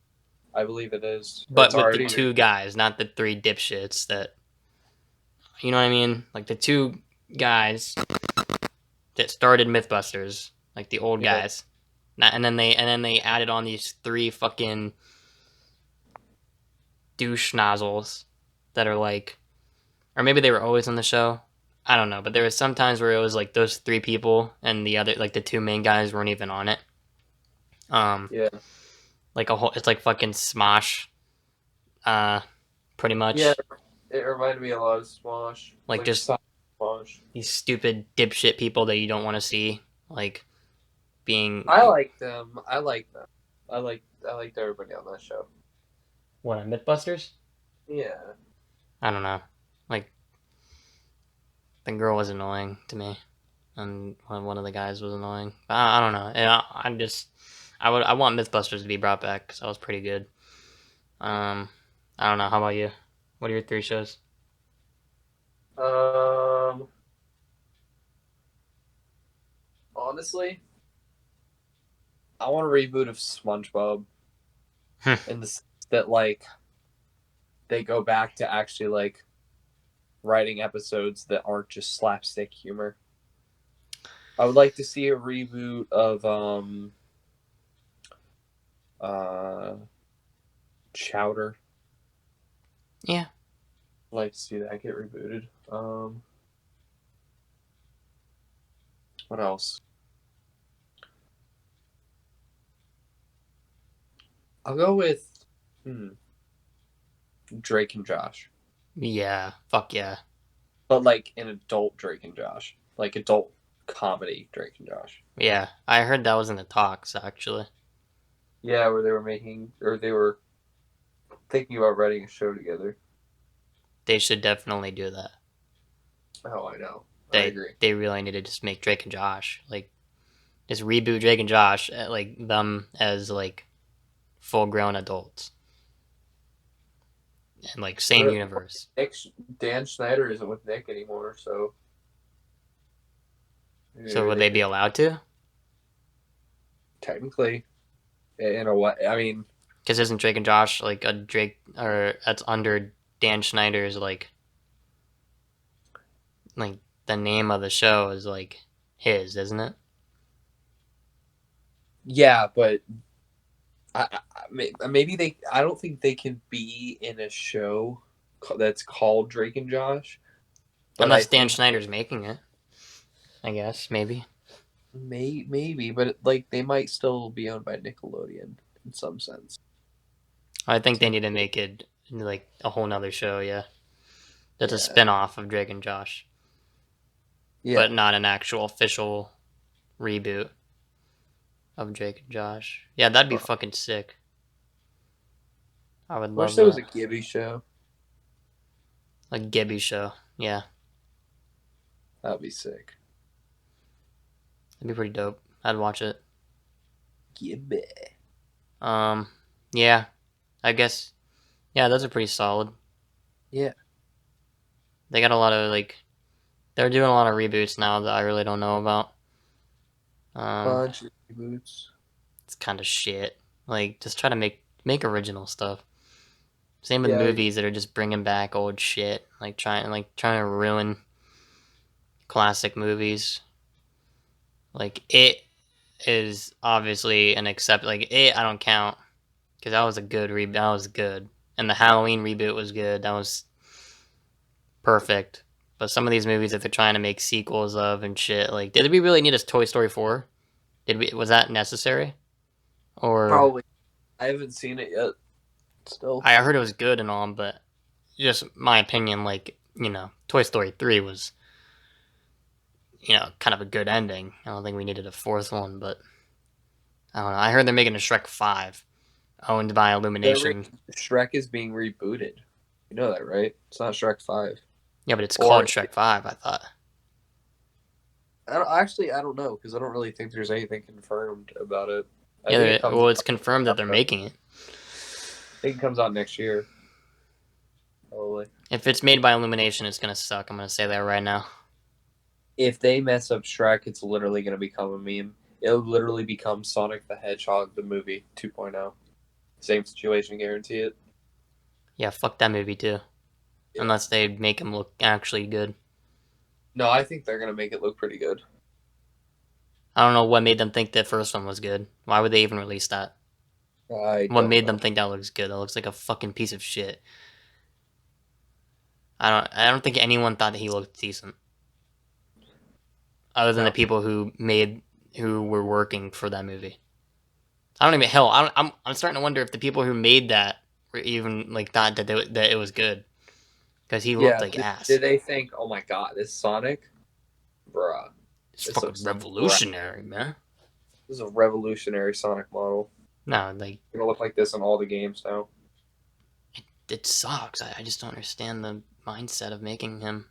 I believe it is. But It's with already the 2 guys, not the 3 dipshits that, you know what I mean? Like the 2 guys that started Mythbusters, like the old Yeah. guys. And then they added on these 3 fucking douche nozzles that are like, or maybe they were always on the show. I don't know, but there was some times where it was like those 3 people and the other, like the 2 main guys weren't even on it. Yeah. Like it's like fucking Smosh, pretty much. Yeah. It reminded me a lot of Smosh. Like just Smosh. these stupid dipshit people that you don't want to see, like being. I like them. I liked everybody on that show. What, on Mythbusters? Yeah. I don't know. Like, the girl was annoying to me, and one of the guys was annoying. I don't know. I want Mythbusters to be brought back because that was pretty good. I don't know. How about you? What are your 3 shows? Honestly, I want a reboot of SpongeBob in the sense that like they go back to actually like writing episodes that aren't just slapstick humor. I would like to see a reboot of Chowder. Yeah. I'd like to see that get rebooted. What else? I'll go with Drake and Josh. Yeah. Fuck yeah. But like an adult Drake and Josh. Like adult comedy Drake and Josh. Yeah. I heard that was in the talks, actually. Yeah, where they were thinking about writing a show together. They should definitely do that. Oh, I know. I agree. They really need to just make Drake and Josh. Like, just reboot Drake and Josh, like, them as, like, full-grown adults. And, like, same universe. Dan Schneider isn't with Nick anymore, so. So would they be allowed to? Technically, in a way. I mean, Because isn't Drake and Josh like a Drake, or that's under Dan Schneider's like the name of the show is like his, isn't it? yeah, but maybe they. I don't think they can be in a show that's called Drake and Josh. Unless Dan Schneider's making it, I guess maybe. Maybe, but like they might still be owned by Nickelodeon in some sense. I think they need to make it like a whole nother show. Yeah, that's a spin-off of Drake and Josh, but not an actual official reboot of Drake and Josh. Yeah, that'd be fucking sick. I would love Wish that. there was a Gibby show. A Gibby show, yeah. That'd be sick. That'd be pretty dope. I'd watch it. Gibby. Yeah. I guess. Yeah, those are pretty solid. Yeah. They got a lot of like. They're doing a lot of reboots now that I really don't know about. Bunch of reboots. It's kind of shit. Like, just try to make original stuff. Same with movies that are just bringing back old shit, like trying to ruin classic movies. Like It is obviously an like It I don't count because that was a good reboot. That was good, and the Halloween reboot was good. That was perfect. But some of these movies that they're trying to make sequels of and shit, like did we really need a Toy Story 4? Was that necessary? Or Probably. I haven't seen it yet. Still, I heard it was good and all, but just my opinion, like, Toy Story 3 was, kind of a good ending. I don't think we needed a fourth one, but I don't know. I heard they're making a Shrek 5, owned by Illumination. Shrek is being rebooted. You know that, right? It's not Shrek 5. Yeah, but it's called Shrek 5, I thought. I don't know, because I don't really think there's anything confirmed about it. It's confirmed that they're making it. I think it comes out next year. Probably. If it's made by Illumination, it's going to suck. I'm going to say that right now. If they mess up Shrek, it's literally going to become a meme. It'll literally become Sonic the Hedgehog, the movie 2.0. Same situation, guarantee it. Yeah, fuck that movie too. Yeah. Unless they make him look actually good. No, I think they're going to make it look pretty good. I don't know what made them think the first one was good. Why would they even release that? What made them think that looks good? That looks like a fucking piece of shit. I don't think anyone thought that he looked decent. Other than the people who were working for that movie. I'm starting to wonder if the people who made that were even like thought that it was good. Because he looked like ass. Did they think, oh my god, this Sonic? Bruh. It's fucking revolutionary, man. This is a revolutionary Sonic model. No, like... It's gonna look like this in all the games now. It sucks. I just don't understand the mindset of making him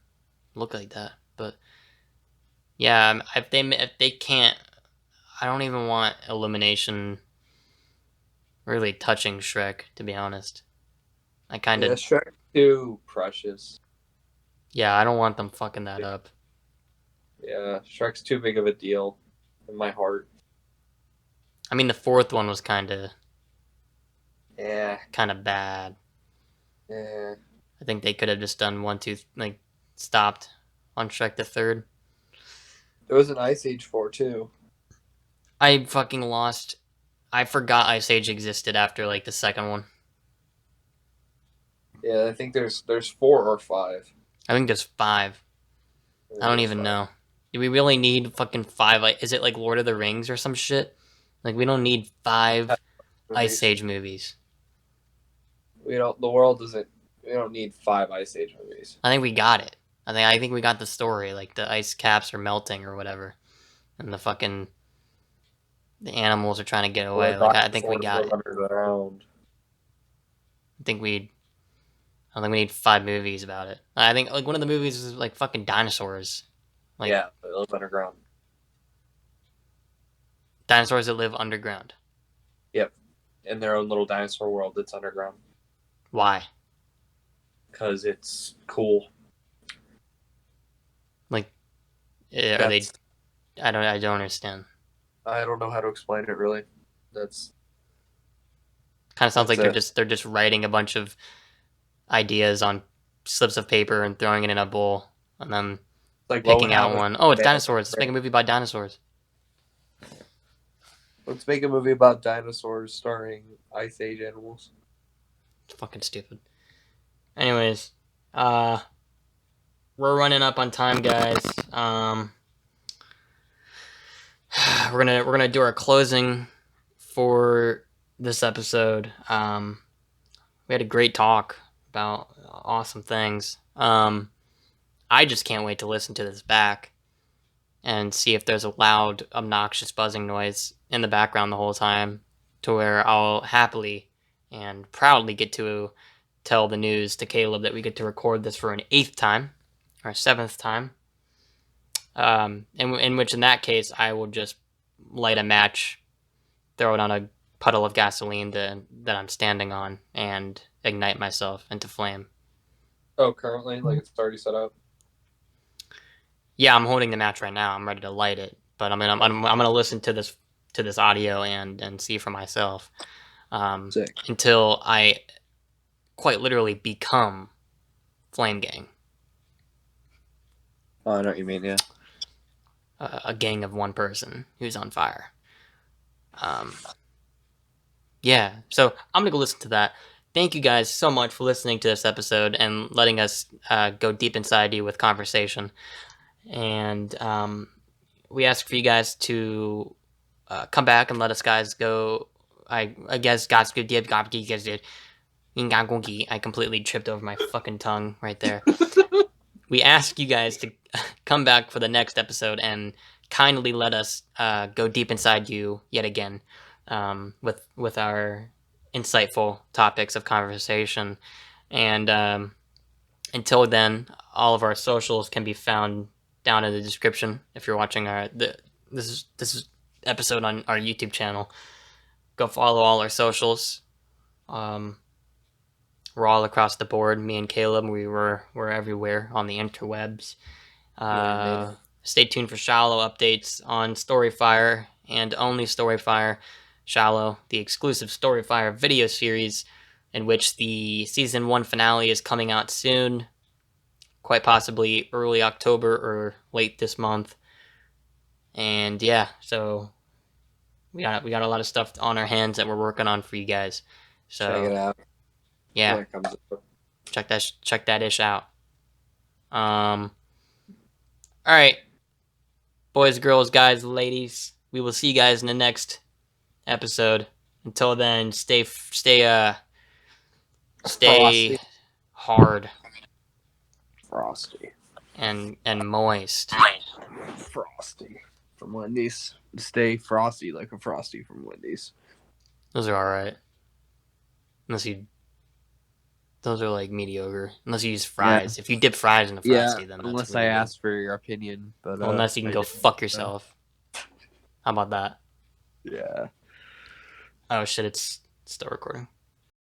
look like that. But... yeah, if they can't... I don't even want Illumination really touching Shrek, to be honest. I kind of... Yeah, Shrek's too precious. Yeah, I don't want them fucking that up. Yeah, Shrek's too big of a deal in my heart. I mean, the fourth one was kind of Yeah. bad. Yeah. I think they could have just done 1, 2, like stopped on Shrek the Third. There was an Ice Age 4 too. I fucking lost. I forgot Ice Age existed after like the second one. Yeah, I think there's 4 or 5. I think there's 5. I don't even know. Do we really need fucking 5? Like, is it like Lord of the Rings or some shit? Like, we don't need 5 Ice Age movies. We don't. The world doesn't. We don't need 5 Ice Age movies. I think we got it. I think we got the story. Like the ice caps are melting or whatever, and the animals are trying to get away. Like I think we got it. Underground. I think we. I don't think we need 5 movies about it. I think like one of the movies is like fucking dinosaurs. Like, Yeah, they live underground. Dinosaurs that live underground. Yep, in their own little dinosaur world that's underground. Why? Because it's cool. Like, are they? I don't understand. I don't know how to explain it really. That's kind of sounds like it. they're just writing a bunch of ideas on slips of paper and throwing it in a bowl and then like picking out one. Oh, it's dinosaurs. Let's make a movie about dinosaurs. Let's make a movie about dinosaurs starring Ice Age animals. It's fucking stupid. Anyways, we're running up on time, guys. We're gonna do our closing for this episode. We had a great talk about awesome things. I just can't wait to listen to this back and see if there's a loud, obnoxious buzzing noise in the background the whole time, to where I'll happily and proudly get to tell the news to Caleb that we get to record this for an 8th time or 7th time. In which, in that case, I will just light a match, throw it on a puddle of gasoline that I'm standing on, and ignite myself into flame. Oh, currently, like it's already set up. Yeah, I'm holding the match right now. I'm ready to light it, but I'm gonna listen to this audio and see for myself until I quite literally become Flame Gang. Oh, I know what you mean. Yeah. A gang of one person who's on fire. Yeah, so I'm gonna go listen to that. Thank you guys so much for listening to this episode and letting us go deep inside you with conversation. And we ask for you guys to come back and let us guys go. I guess guys go deep. I completely tripped over my fucking tongue right there. We ask you guys to come back for the next episode and kindly let us go deep inside you yet again with our insightful topics of conversation. And until then, all of our socials can be found down in the description. If you're watching this is episode on our YouTube channel, go follow all our socials. We're all across the board. Me and Caleb, we're everywhere on the interwebs. Stay tuned for Shallow updates on Storyfire and only Storyfire. Shallow, the exclusive Storyfire video series, in which the season 1 finale is coming out soon, quite possibly early October or late this month. And yeah, so we got a lot of stuff on our hands that we're working on for you guys. So check it out. Yeah, it comes up. check that ish out. All right, boys, girls, guys, ladies. We will see you guys in the next episode. Until then, stay Frosty. hard, Frosty, and moist. Frosty from Wendy's. Stay frosty like a Frosty from Wendy's. Those are all right. Those are like mediocre. Unless you use fries. Yeah. If you dip fries in a Frosty, then that's unless really I good. ask for your opinion, but Well, unless you can go fuck yourself. How about that? Yeah. Oh shit! It's still recording.